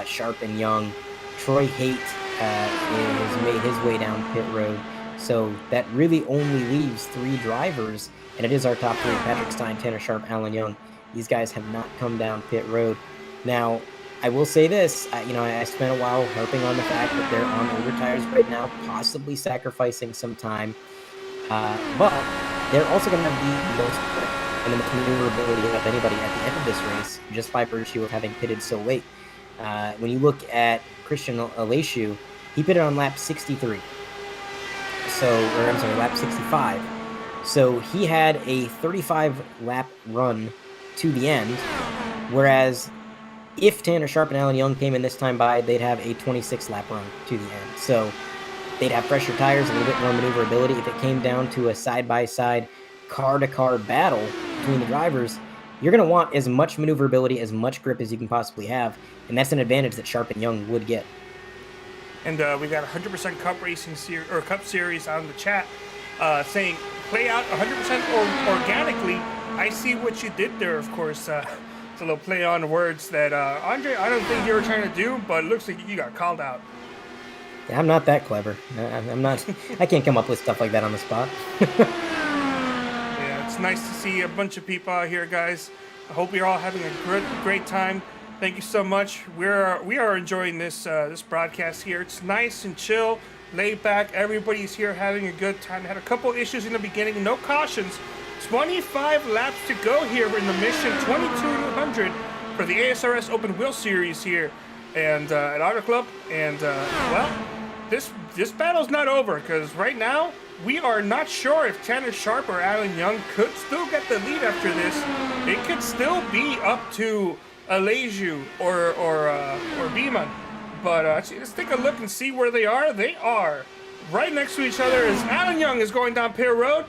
[SPEAKER 2] Sharp and Young. Troy Haight has made his way down pit road. So that really only leaves 3 drivers, and it is our top 3, Patrick Stein, Tanner Sharp, Alan Young. These guys have not come down pit road. Now, I will say this, I spent a while harping on the fact that they're on older tires right now, possibly sacrificing some time. But they're also going to have the most grip. and the most maneuverability of anybody at the end of this race, just by virtue of having pitted so late. When you look at Christian Aleshu, he pitted on lap 63. Lap 65. So he had a 35-lap run to the end, whereas if Tanner Sharp and Alan Young came in this time by, they'd have a 26-lap run to the end. So they'd have fresher tires, a little bit more maneuverability. If it came down to a side-by-side, car-to-car battle between the drivers, you're going to want as much maneuverability, as much grip as you can possibly have, and that's an advantage that Sharp and Young would get.
[SPEAKER 1] And we got 100% Cup Racing Cup Series on the chat saying, play out 100% organically. I see what you did there, of course. It's a little play on words that, Andre, I don't think you were trying to do, but it looks like you got called out.
[SPEAKER 2] Yeah, I'm not that clever. I'm not. I can't come up with stuff like that on the spot.
[SPEAKER 1] Yeah, it's nice to see a bunch of people out here, guys. I hope you're all having a great time. Thank you so much. We are enjoying this this broadcast here. It's nice and chill, laid back. Everybody's here having a good time. Had a couple issues in the beginning. No cautions. 25 laps to go here in the mission 2200 for the ASRS Open Wheel Series here, and at Auto Club. And well, this battle's not over, because right now we are not sure if Tanner Sharp or Alan Young could still get the lead after this. It could still be up to Aleshu or Beeman. But let's take a look and see where they are. They are right next to each other as Alan Young is going down pit road.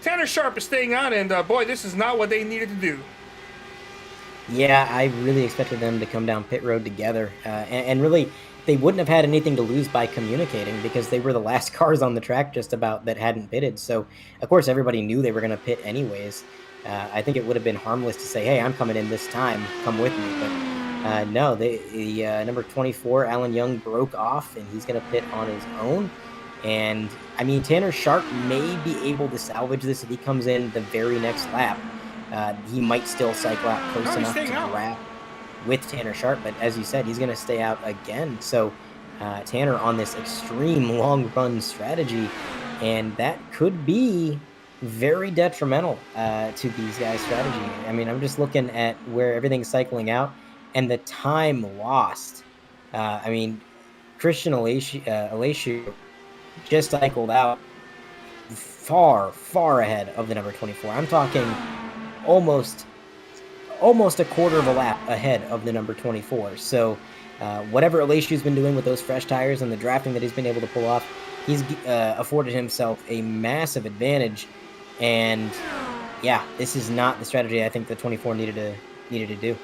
[SPEAKER 1] Tanner Sharp is staying on, and boy, this is not what they needed to do.
[SPEAKER 2] Yeah, I really expected them to come down pit road together, and really, they wouldn't have had anything to lose by communicating, because they were the last cars on the track just about that hadn't pitted. So, of course, everybody knew they were going to pit anyways. I think it would have been harmless to say, hey, I'm coming in this time, come with me. But no, the number 24, Alan Young, broke off, and he's going to pit on his own. And, I mean, Tanner Sharp may be able to salvage this if he comes in the very next lap. He might still cycle out close enough to wrap with Tanner Sharp, but as you said, he's going to stay out again. So Tanner on this extreme long run strategy, and that could be very detrimental to these guys' strategy. I mean, I'm just looking at where everything's cycling out and the time lost. I mean, Christian Aleshu just cycled out far, far ahead of the number 24. I'm talking almost a quarter of a lap ahead of the number 24. So whatever Aleshu's been doing with those fresh tires and the drafting that he's been able to pull off, he's afforded himself a massive advantage. And yeah, this is not the strategy I think the 24 needed to do.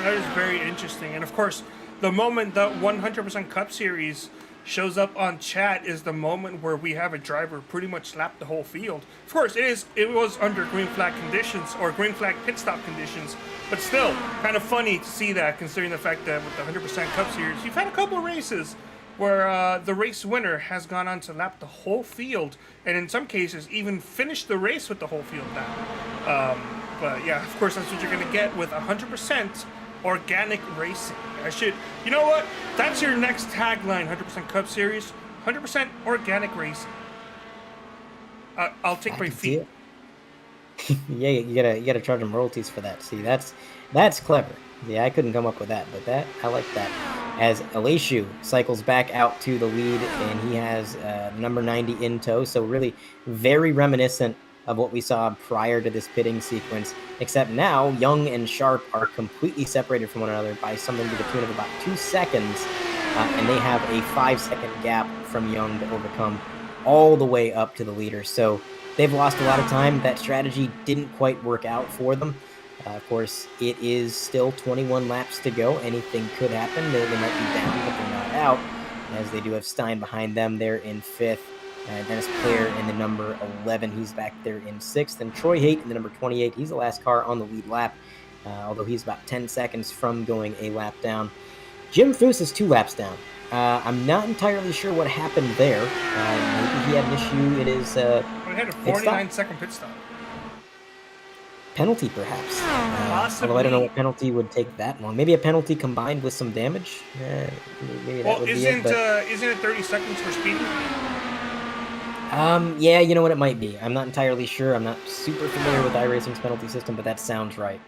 [SPEAKER 1] That is very interesting. And of course, the moment that 100% Cup Series shows up on chat is the moment where we have a driver pretty much lap the whole field. Of course, it was under green flag conditions, or green flag pit stop conditions, but still kind of funny to see that, considering the fact that with the 100% Cup Series, you've had a couple of races where the race winner has gone on to lap the whole field, and in some cases even finish the race with the whole field lap. But yeah, of course, that's what you're going to get with 100% organic racing. You know what? That's your next tagline, 100% Cup Series, 100% organic racing. I'll take my fee.
[SPEAKER 2] Yeah, you gotta charge them royalties for that. See, that's clever. Yeah, I couldn't come up with that, but I like that. As Aleshu cycles back out to the lead, and he has number 90 in tow, so really very reminiscent of what we saw prior to this pitting sequence, except now Young and Sharp are completely separated from one another by something to the tune of about 2 seconds, and they have a 5-second gap from Young to overcome all the way up to the leader. So they've lost a lot of time. That strategy didn't quite work out for them. Of course, it is still 21 laps to go. Anything could happen. They might be down, but they're not out, as they do have Stein behind them. They're in 5th. Dennis Player in the number 11, he's back there in 6th. And Troy Haight in the number 28, he's the last car on the lead lap, although he's about 10 seconds from going a lap down. Jim Foose is 2 laps down. I'm not entirely sure what happened there. Maybe he had an issue. It is
[SPEAKER 1] he had a 49-second pit stop.
[SPEAKER 2] Penalty, perhaps.
[SPEAKER 1] Possibly.
[SPEAKER 2] Although I don't know what penalty would take that long. Maybe a penalty combined with some damage. Maybe that would be it.
[SPEAKER 1] Isn't it 30 seconds for speeding?
[SPEAKER 2] Yeah, you know what, it might be. I'm not entirely sure. I'm not super familiar with iRacing's penalty system, but that sounds right.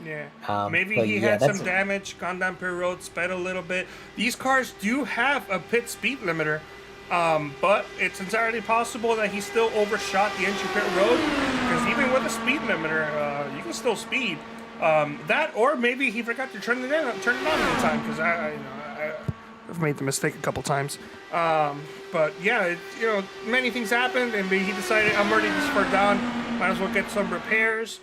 [SPEAKER 1] Yeah. Maybe
[SPEAKER 2] But
[SPEAKER 1] he
[SPEAKER 2] yeah,
[SPEAKER 1] had
[SPEAKER 2] that's
[SPEAKER 1] some damage, gone down pit road, sped a little bit. These cars do have a pit speed limiter, but it's entirely possible that he still overshot the entry pit road, because even with a speed limiter, you can still speed. That, or maybe he forgot to turn it on in time, because I've made the mistake a couple times. But yeah, many things happened, and he decided, I'm already this far down, might as well get some repairs.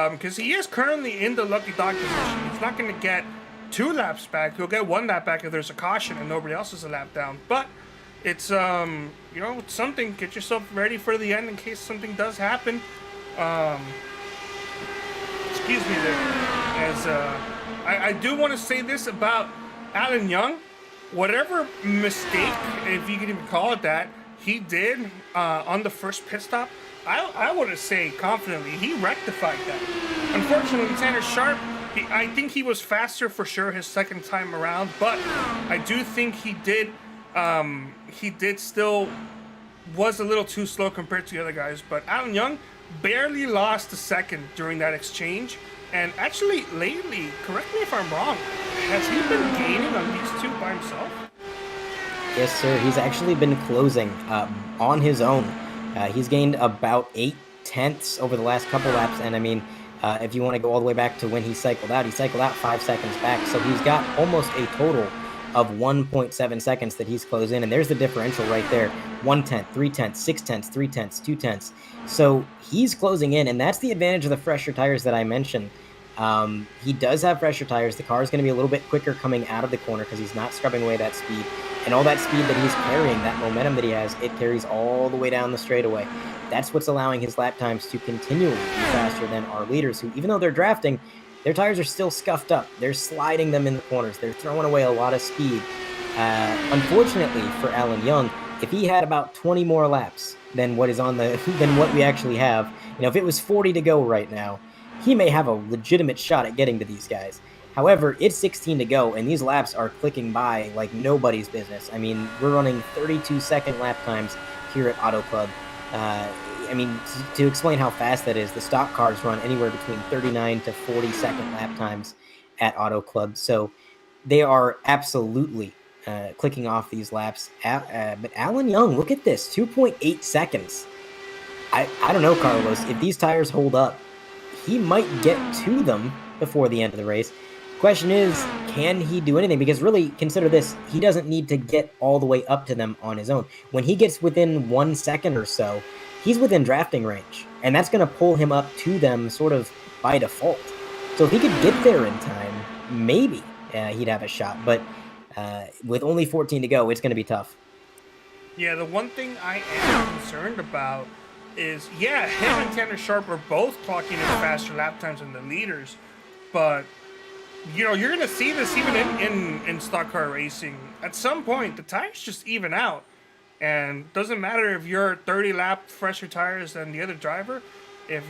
[SPEAKER 1] Because he is currently in the lucky dog position. He's not going to get 2 laps back. He'll get 1 lap back if there's a caution and nobody else is a lap down. But it's, it's something. Get yourself ready for the end in case something does happen. Excuse me there. As I do want to say this about Alan Young. Whatever mistake, if you can even call it that, he did on the first pit stop, I want to say confidently, he rectified that. Unfortunately, Tanner Sharp, I think he was faster for sure his second time around, but I do think he did still was a little too slow compared to the other guys. But Alan Young barely lost a second during that exchange. And actually, lately, correct me if I'm wrong, has he been gaining on these two by himself?
[SPEAKER 2] Yes, sir. He's actually been closing on his own. He's gained about 8/10 over the last couple laps, and I mean, if you want to go all the way back to when he cycled out 5 seconds back, so he's got almost a total of 1.7 seconds that he's closed in, and there's the differential right there: 1/10, 3/10, 6/10, 3/10, 2/10. So he's closing in, and that's the advantage of the fresher tires that I mentioned. He does have fresher tires. The car is going to be a little bit quicker coming out of the corner because he's not scrubbing away that speed. And all that speed that he's carrying, that momentum that he has, it carries all the way down the straightaway. That's what's allowing his lap times to continually be faster than our leaders, who, even though they're drafting, their tires are still scuffed up. They're sliding them in the corners. They're throwing away a lot of speed. Unfortunately for Alan Young, if he had about 20 more laps than what is on the than what we actually have, if it was 40 to go right now, he may have a legitimate shot at getting to these guys. However, it's 16 to go, and these laps are clicking by like nobody's business. I mean, we're running 32-second lap times here at Auto Club. I mean, to explain how fast that is, the stock cars run anywhere between 39 to 40-second lap times at Auto Club. So they are absolutely clicking off these laps. But Alan Young, look at this, 2.8 seconds. I don't know, Carlos, if these tires hold up, he might get to them before the end of the race. Question is, can he do anything? Because really, consider this, he doesn't need to get all the way up to them on his own. When he gets within 1 second or so, he's within drafting range, and that's going to pull him up to them sort of by default. So if he could get there in time, maybe he'd have a shot. But with only 14 to go, it's going to be tough.
[SPEAKER 1] Yeah, the one thing I am concerned about is, yeah, him and Tanner Sharp are both clocking in faster lap times than the leaders, but you're going to see this even in stock car racing. At some point, the tires just even out. And doesn't matter if you're 30 lap fresher tires than the other driver. If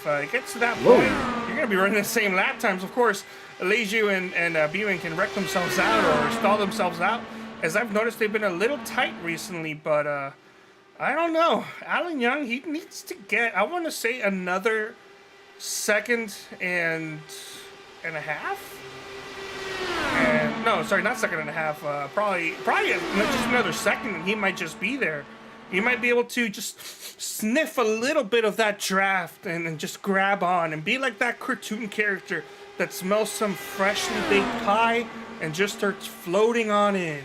[SPEAKER 1] it gets to that point, you're going to be running the same lap times. Of course, Leju and Beeman can wreck themselves out or stall themselves out. As I've noticed, they've been a little tight recently, but I don't know. Alan Young, he needs to get, I want to say, another second and a half. And no, sorry, not second and a half. Probably just another second, and he might just be there. He might be able to just sniff a little bit of that draft and just grab on and be like that cartoon character that smells some freshly baked pie and just starts floating on in.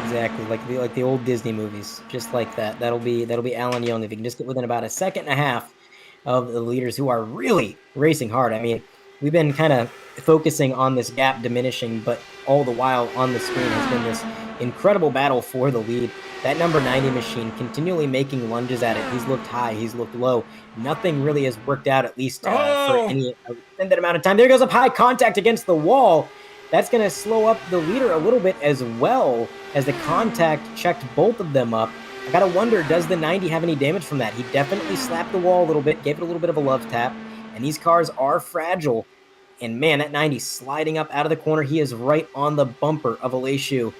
[SPEAKER 2] Exactly, like the old Disney movies, just like that. That'll be Alan Young if he can just get within about a second and a half of the leaders who are really racing hard. I mean, we've been kind of focusing on this gap diminishing, but all the while on the screen has been this incredible battle for the lead. That number 90 machine continually making lunges at it. He's looked high, he's looked low. Nothing really has worked out, at least for any extended amount of time. There goes up high, contact against the wall. That's going to slow up the leader a little bit as well, as the contact checked both of them up. I got to wonder, does the 90 have any damage from that? He definitely slapped the wall a little bit, gave it a little bit of a love tap, and these cars are fragile. And man, that 90 sliding up out of the corner, he is right on the bumper of Aleshu.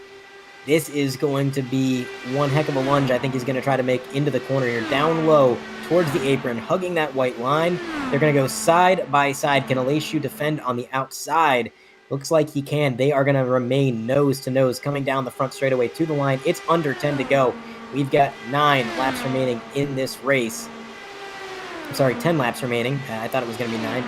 [SPEAKER 2] This is going to be one heck of a lunge I think he's going to try to make into the corner here. Down low towards the apron, hugging that white line. They're going to go side by side. Can Aleshu defend on the outside? Looks like he can. They are going to remain nose to nose, coming down the front straightaway to the line. It's under 10 to go. We've got 9 laps remaining in this race. I'm sorry, 10 laps remaining. I thought it was going to be 9.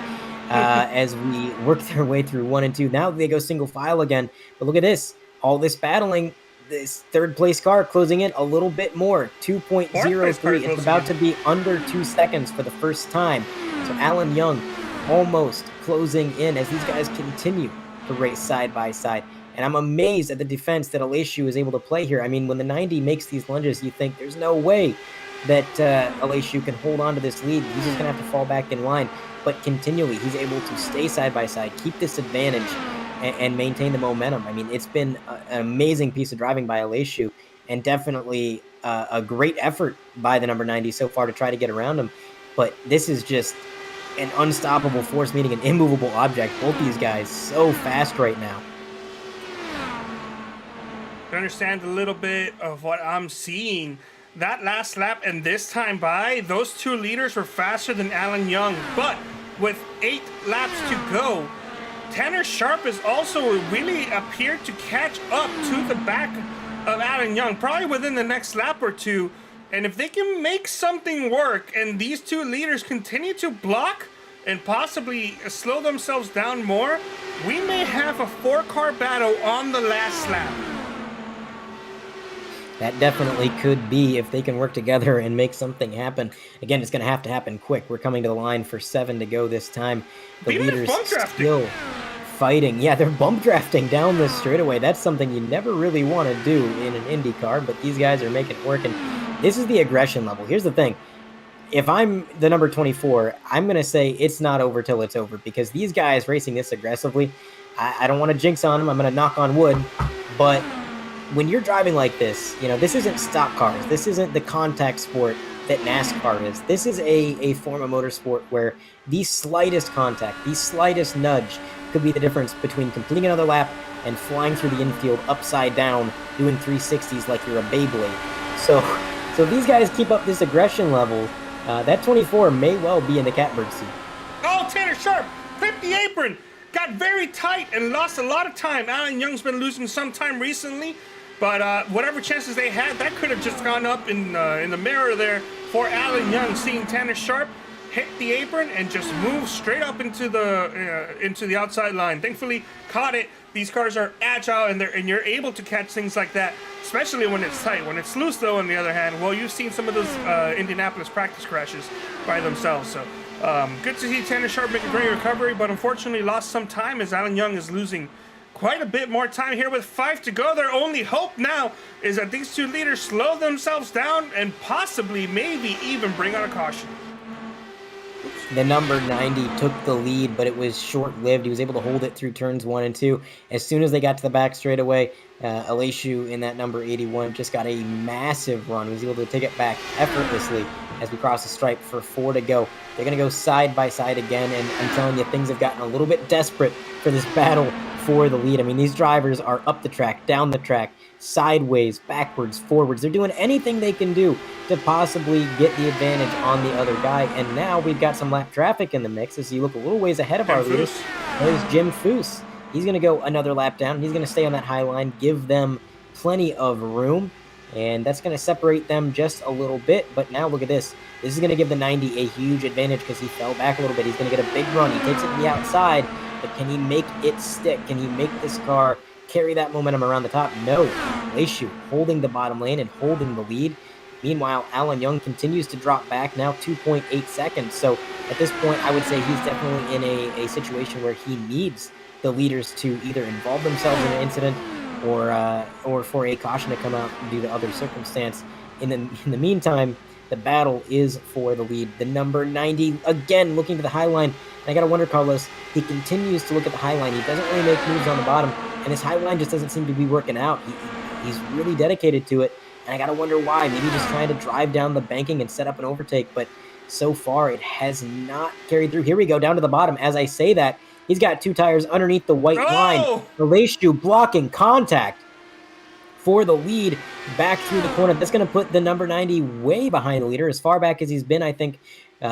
[SPEAKER 2] As we work their way through 1 and 2. Now they go single file again. But look at this. All this battling. This third place car closing in a little bit more. 2.03. It's about to be under 2 seconds for the first time. So Alan Young almost closing in as these guys continue to race side by side. And I'm amazed at the defense that Aleshu is able to play here. I mean, when the 90 makes these lunges, you think there's no way that Aleshu can hold on to this lead. He's just going to have to fall back in line. But continually, he's able to stay side by side, keep this advantage, and maintain the momentum. I mean, it's been an amazing piece of driving by Aleshu, and definitely a great effort by the number 90 so far to try to get around him. But this is just an unstoppable force meeting an immovable object. Both these guys so fast right now.
[SPEAKER 1] To understand a little bit of what I'm seeing, that last lap and this time by, those 2 leaders were faster than Alan Young. But with 8 laps to go, Tanner Sharp has also really appeared to catch up to the back of Alan Young, probably within the next lap or 2. And if they can make something work and these 2 leaders continue to block and possibly slow themselves down more, we may have a 4-car battle on the last lap.
[SPEAKER 2] That definitely could be if they can work together and make something happen. Again, it's going to happen quick. We're coming to the line for 7 to go this time. The leaders still fighting. Yeah, they're bump drafting down this straightaway. That's something you never really want to do in an Indy car, but these guys are making it work. And this is the aggression level. Here's the thing. If I'm the number 24, I'm going to say it's not over till it's over, because these guys racing this aggressively, I don't want to jinx on them. I'm going to knock on wood, but when you're driving like this, you know, this isn't stock cars. This isn't the contact sport that NASCAR is. This is a form of motorsport where the slightest contact, the slightest nudge could be the difference between completing another lap and flying through the infield upside down, doing 360s like you're a Beyblade. So if these guys keep up this aggression level, that 24 may well be in the catbird seat.
[SPEAKER 1] Oh, Tanner Sharp clipped the apron, got very tight and lost a lot of time. Alan Young's been losing some time recently. But whatever chances they had, that could have just gone up in the mirror there for Alan Young, seeing Tanner Sharp hit the apron and just move straight up into the outside line. Thankfully, caught it. These cars are agile, and you're able to catch things like that, especially when it's tight. When it's loose, though, on the other hand, well, you've seen some of those Indianapolis practice crashes by themselves. So good to see Tanner Sharp make a great recovery, but unfortunately lost some time as Alan Young is losing quite a bit more time here with 5 to go. Their only hope now is that these 2 leaders slow themselves down and possibly, maybe even bring out a caution.
[SPEAKER 2] The number 90 took the lead, but it was short-lived. He was able to hold it through turns 1 and 2. As soon as they got to the back straightaway, Aleshu in that number 81 just got a massive run. He was able to take it back effortlessly as we cross the stripe for 4 to go. They're going to go side by side again, and I'm telling you, things have gotten a little bit desperate for this battle for the lead. I mean, these drivers are up the track, down the track, sideways, backwards, forwards. They're doing anything they can do to possibly get the advantage on the other guy. And now we've got some lap traffic in the mix as you look a little ways ahead of our leaders. There's Jim Foose. He's going to go another lap down. He's going to stay on that high line, give them plenty of room, and that's going to separate them just a little bit. But now look at this. This is going to give the 90 a huge advantage because he fell back a little bit. He's going to get a big run. He takes it to the outside, but can he make it stick? Can he make this car carry that momentum around the top? No. Aleshu holding the bottom lane and holding the lead. Meanwhile, Alan Young continues to drop back, now 2.8 seconds. So at this point, I would say he's definitely in a situation where he needs the leaders to either involve themselves in an incident or for a caution to come out due to other circumstance. In the meantime, the battle is for the lead. The number 90, again, looking to the high line. And I got to wonder, Carlos, he continues to look at the high line. He doesn't really make moves on the bottom, and his high line just doesn't seem to be working out. He's really dedicated to it, and I got to wonder why. Maybe just trying to drive down the banking and set up an overtake, but so far it has not carried through. Here we go, down to the bottom. As I say that, he's got 2 tires underneath the white line. Aleshu blocking contact. for the lead back through the corner. That's going to put the number 90 way behind the leader, as far back as he's been, I think,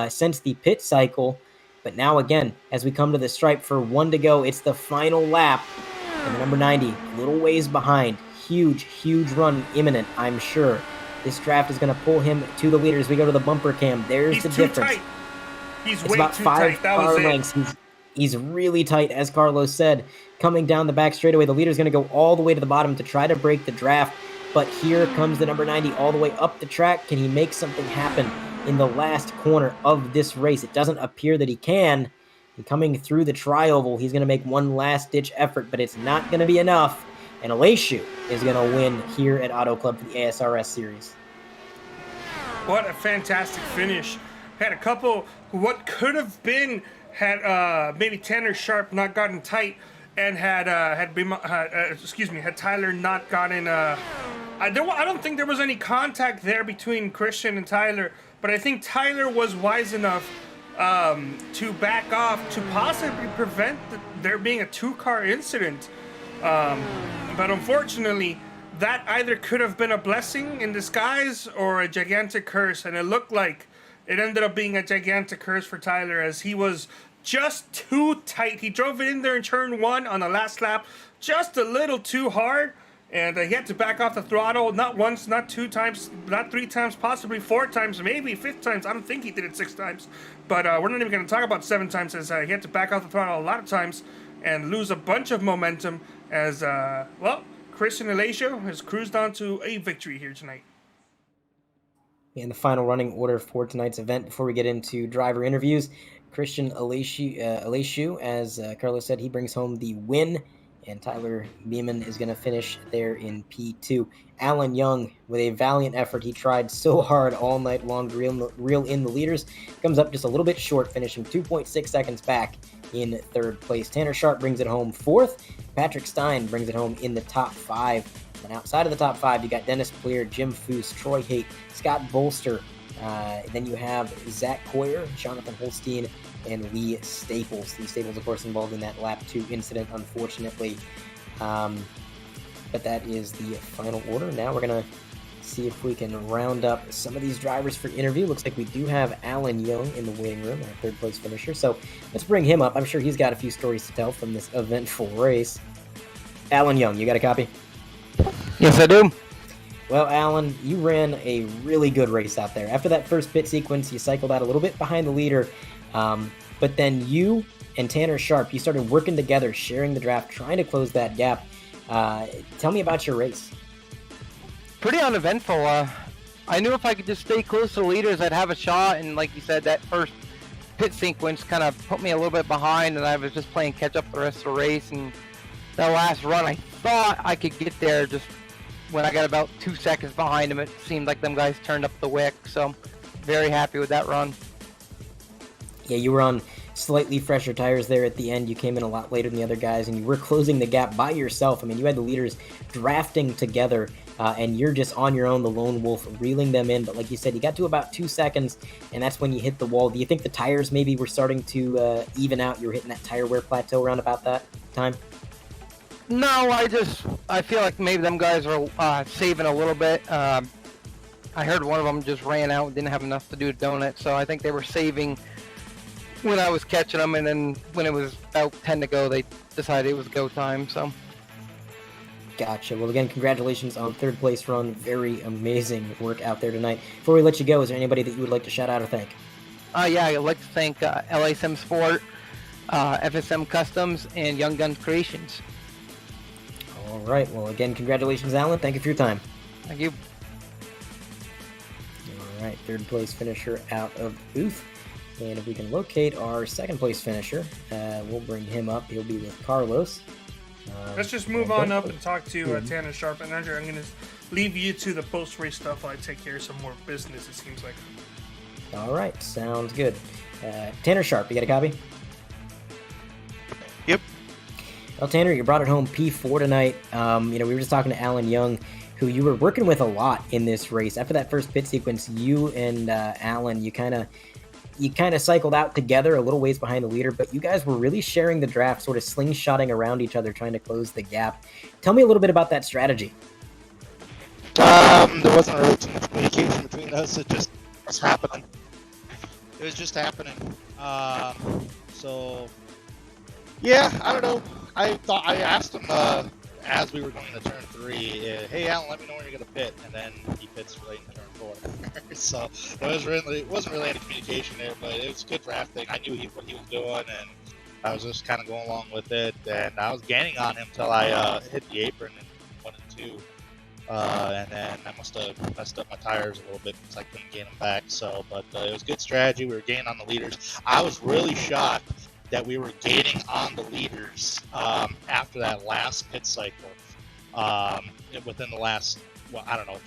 [SPEAKER 2] since the pit cycle. But now again, as we come to the stripe for 1 to go, it's the final lap. And the number 90, a little ways behind. Huge, huge run imminent, I'm sure. This draft is going to pull him to the leader as we go to the bumper cam. There's the difference.
[SPEAKER 1] Tight. He's
[SPEAKER 2] it's
[SPEAKER 1] way
[SPEAKER 2] about
[SPEAKER 1] too
[SPEAKER 2] 5
[SPEAKER 1] tight. That
[SPEAKER 2] car
[SPEAKER 1] was
[SPEAKER 2] lengths. He's really tight, as Carlos said. Coming down the back straightaway, the leader's going to go all the way to the bottom to try to break the draft. But here comes the number 90 all the way up the track. Can he make something happen in the last corner of this race? It doesn't appear that he can. And coming through the tri-oval, he's going to make one last-ditch effort, but it's not going to be enough. And Aleshu is going to win here at Auto Club for the ASRS Series.
[SPEAKER 1] What a fantastic finish. Had a couple, what could have been, had maybe Tanner Sharp not gotten tight, and had Tyler not gotten, I don't think there was any contact there between Christian and Tyler, but I think Tyler was wise enough to back off to possibly prevent there being a 2-car incident. But unfortunately, that either could have been a blessing in disguise or a gigantic curse, and it looked like it ended up being a gigantic curse for Tyler, as he was just too tight. He drove it in there in turn 1 on the last lap just a little too hard, and he had to back off the throttle not once, not 2 times, not 3 times, possibly 4 times, maybe 5th times. I don't think he did it 6 times, but we're not even going to talk about 7 times, as he had to back off the throttle a lot of times and lose a bunch of momentum as, Christian Aleshu has cruised on to a victory here tonight.
[SPEAKER 2] In the final running order for tonight's event, before we get into driver interviews, Christian Aleshu, as Carlos said, he brings home the win, and Tyler Beeman is going to finish there in P2. Alan Young, with a valiant effort, he tried so hard all night long to reel in the leaders, comes up just a little bit short, finishing 2.6 seconds back in 3rd place. Tanner Sharp brings it home 4th. Patrick Stein brings it home in the top 5. And outside of the top 5, you got Dennis Pleer, Jim Foose, Troy Haight, Scott Bolster. Then you have Zach Coyer, Jonathan Holstein, and Lee Staples. Lee Staples, of course, involved in that lap 2 incident, unfortunately. But that is the final order. Now we're going to see if we can round up some of these drivers for interview. Looks like we do have Alan Young in the waiting room, our 3rd place finisher. So let's bring him up. I'm sure he's got a few stories to tell from this eventful race. Alan Young, you got a copy?
[SPEAKER 3] Yes, I do.
[SPEAKER 2] Well, Alan, you ran a really good race out there. After that first pit sequence, you cycled out a little bit behind the leader, but then you and Tanner Sharp, you started working together, sharing the draft, trying to close that gap. Tell me about your race.
[SPEAKER 3] Pretty uneventful. I knew if I could just stay close to the leaders, I'd have a shot, and like you said, that first pit sequence kind of put me a little bit behind, and I was just playing catch up the rest of the race, and that last run, I thought I could get there. Just when I got about 2 seconds behind them, it seemed like them guys turned up the wick, so very happy with that run.
[SPEAKER 2] Yeah, you were on slightly fresher tires there at the end. You came in a lot later than the other guys, and you were closing the gap by yourself. I mean, you had the leaders drafting together, and you're just on your own, the lone wolf, reeling them in. But like you said, you got to about 2 seconds, and that's when you hit the wall. Do you think the tires maybe were starting to even out? You were hitting that tire wear plateau around about that time?
[SPEAKER 3] No, I feel like maybe them guys are saving a little bit. I heard one of them just ran out and didn't have enough to do a donut, so I think they were saving when I was catching them, and then when it was about 10 to go, they decided it was go time, so.
[SPEAKER 2] Gotcha. Well, again, congratulations on 3rd place run. Very amazing work out there tonight. Before we let you go, is there anybody that you would like to shout out or thank?
[SPEAKER 3] Yeah, I'd like to thank LSM Sport, FSM Customs, and Young Guns Creations.
[SPEAKER 2] All right. Well, again, congratulations, Alan. Thank you for your time.
[SPEAKER 3] Thank you.
[SPEAKER 2] All right. 3rd place finisher out of the booth. And if we can locate our 2nd place finisher, we'll bring him up. He'll be with Carlos.
[SPEAKER 1] Let's just move on up and talk to Tanner Sharp. And Andrew, I'm going to leave you to the post-race stuff while I take care of some more business, it seems like.
[SPEAKER 2] All right. Sounds good. Tanner Sharp, you got a copy?
[SPEAKER 4] Yep.
[SPEAKER 2] Well, Tanner, you brought it home P4 tonight. We were just talking to Alan Young, who you were working with a lot in this race. After that first pit sequence, you and Alan, you kind of cycled out together a little ways behind the leader, but you guys were really sharing the draft, sort of slingshotting around each other, trying to close the gap. Tell me a little bit about that strategy.
[SPEAKER 4] There wasn't really too much communication between us. It just was happening. It was just happening. So, yeah, I don't know. I asked him as we were going to turn 3, hey Alan, let me know when you're gonna pit, and then he pits right in turn 4. So it wasn't really any communication there, but it was good drafting. I knew what he was doing, and I was just kind of going along with it, and I was gaining on him till I hit the apron in 1 and 2. And then I must have messed up my tires a little bit because I couldn't gain them back. So, but it was good strategy. We were gaining on the leaders. I was really shocked that we were gaining on the leaders after that last pit cycle. Within the last,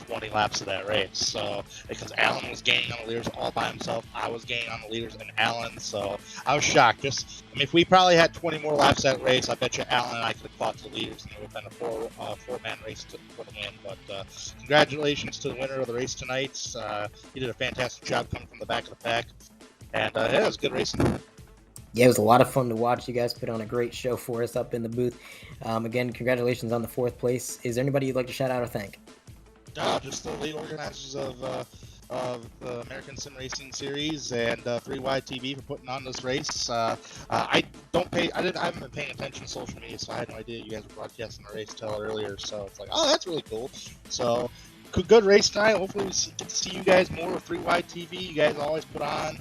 [SPEAKER 4] 20 laps of that race. So, because Alan was gaining on the leaders all by himself, I was gaining on the leaders and Alan. So, I was shocked. If we probably had 20 more laps that race, I bet you Alan and I could have fought the leaders, and it would have been a four-man race for the win. But congratulations to the winner of the race tonight. He did a fantastic job coming from the back of the pack, and it was good racing.
[SPEAKER 2] Yeah, it was a lot of fun to watch. You guys put on a great show for us up in the booth. Again, congratulations on the 4th place. Is there anybody you'd like to shout out or thank?
[SPEAKER 4] Just the lead organizers of the American Sim Racing Series and 3Y TV for putting on this race. I haven't been paying attention to social media, so I had no idea you guys were broadcasting the race till earlier. So it's like, oh, that's really cool. So good race tonight. Hopefully we get to see you guys more with 3Y TV. You guys always put on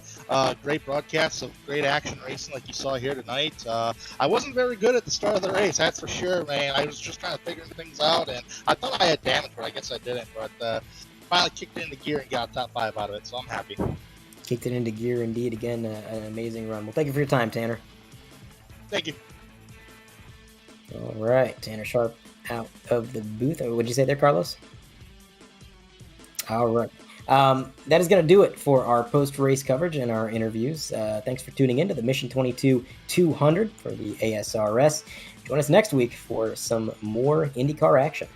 [SPEAKER 4] great broadcasts of great action racing like you saw here tonight. I wasn't very good at the start of the race, that's for sure, man. I was just kind of figuring things out, and I thought I had damage, but I guess I didn't. But finally kicked it into gear and got top 5 out of it, so I'm happy.
[SPEAKER 2] Kicked it into gear indeed. Again, an amazing run. Well, thank you for your time, Tanner.
[SPEAKER 4] Thank you.
[SPEAKER 2] All right, Tanner Sharp out of the booth. What'd you say there, Carlos? All right. That is going to do it for our post-race coverage and our interviews. Thanks for tuning in to the Mission 22 200 for the ASRS. Join us next week for some more IndyCar action.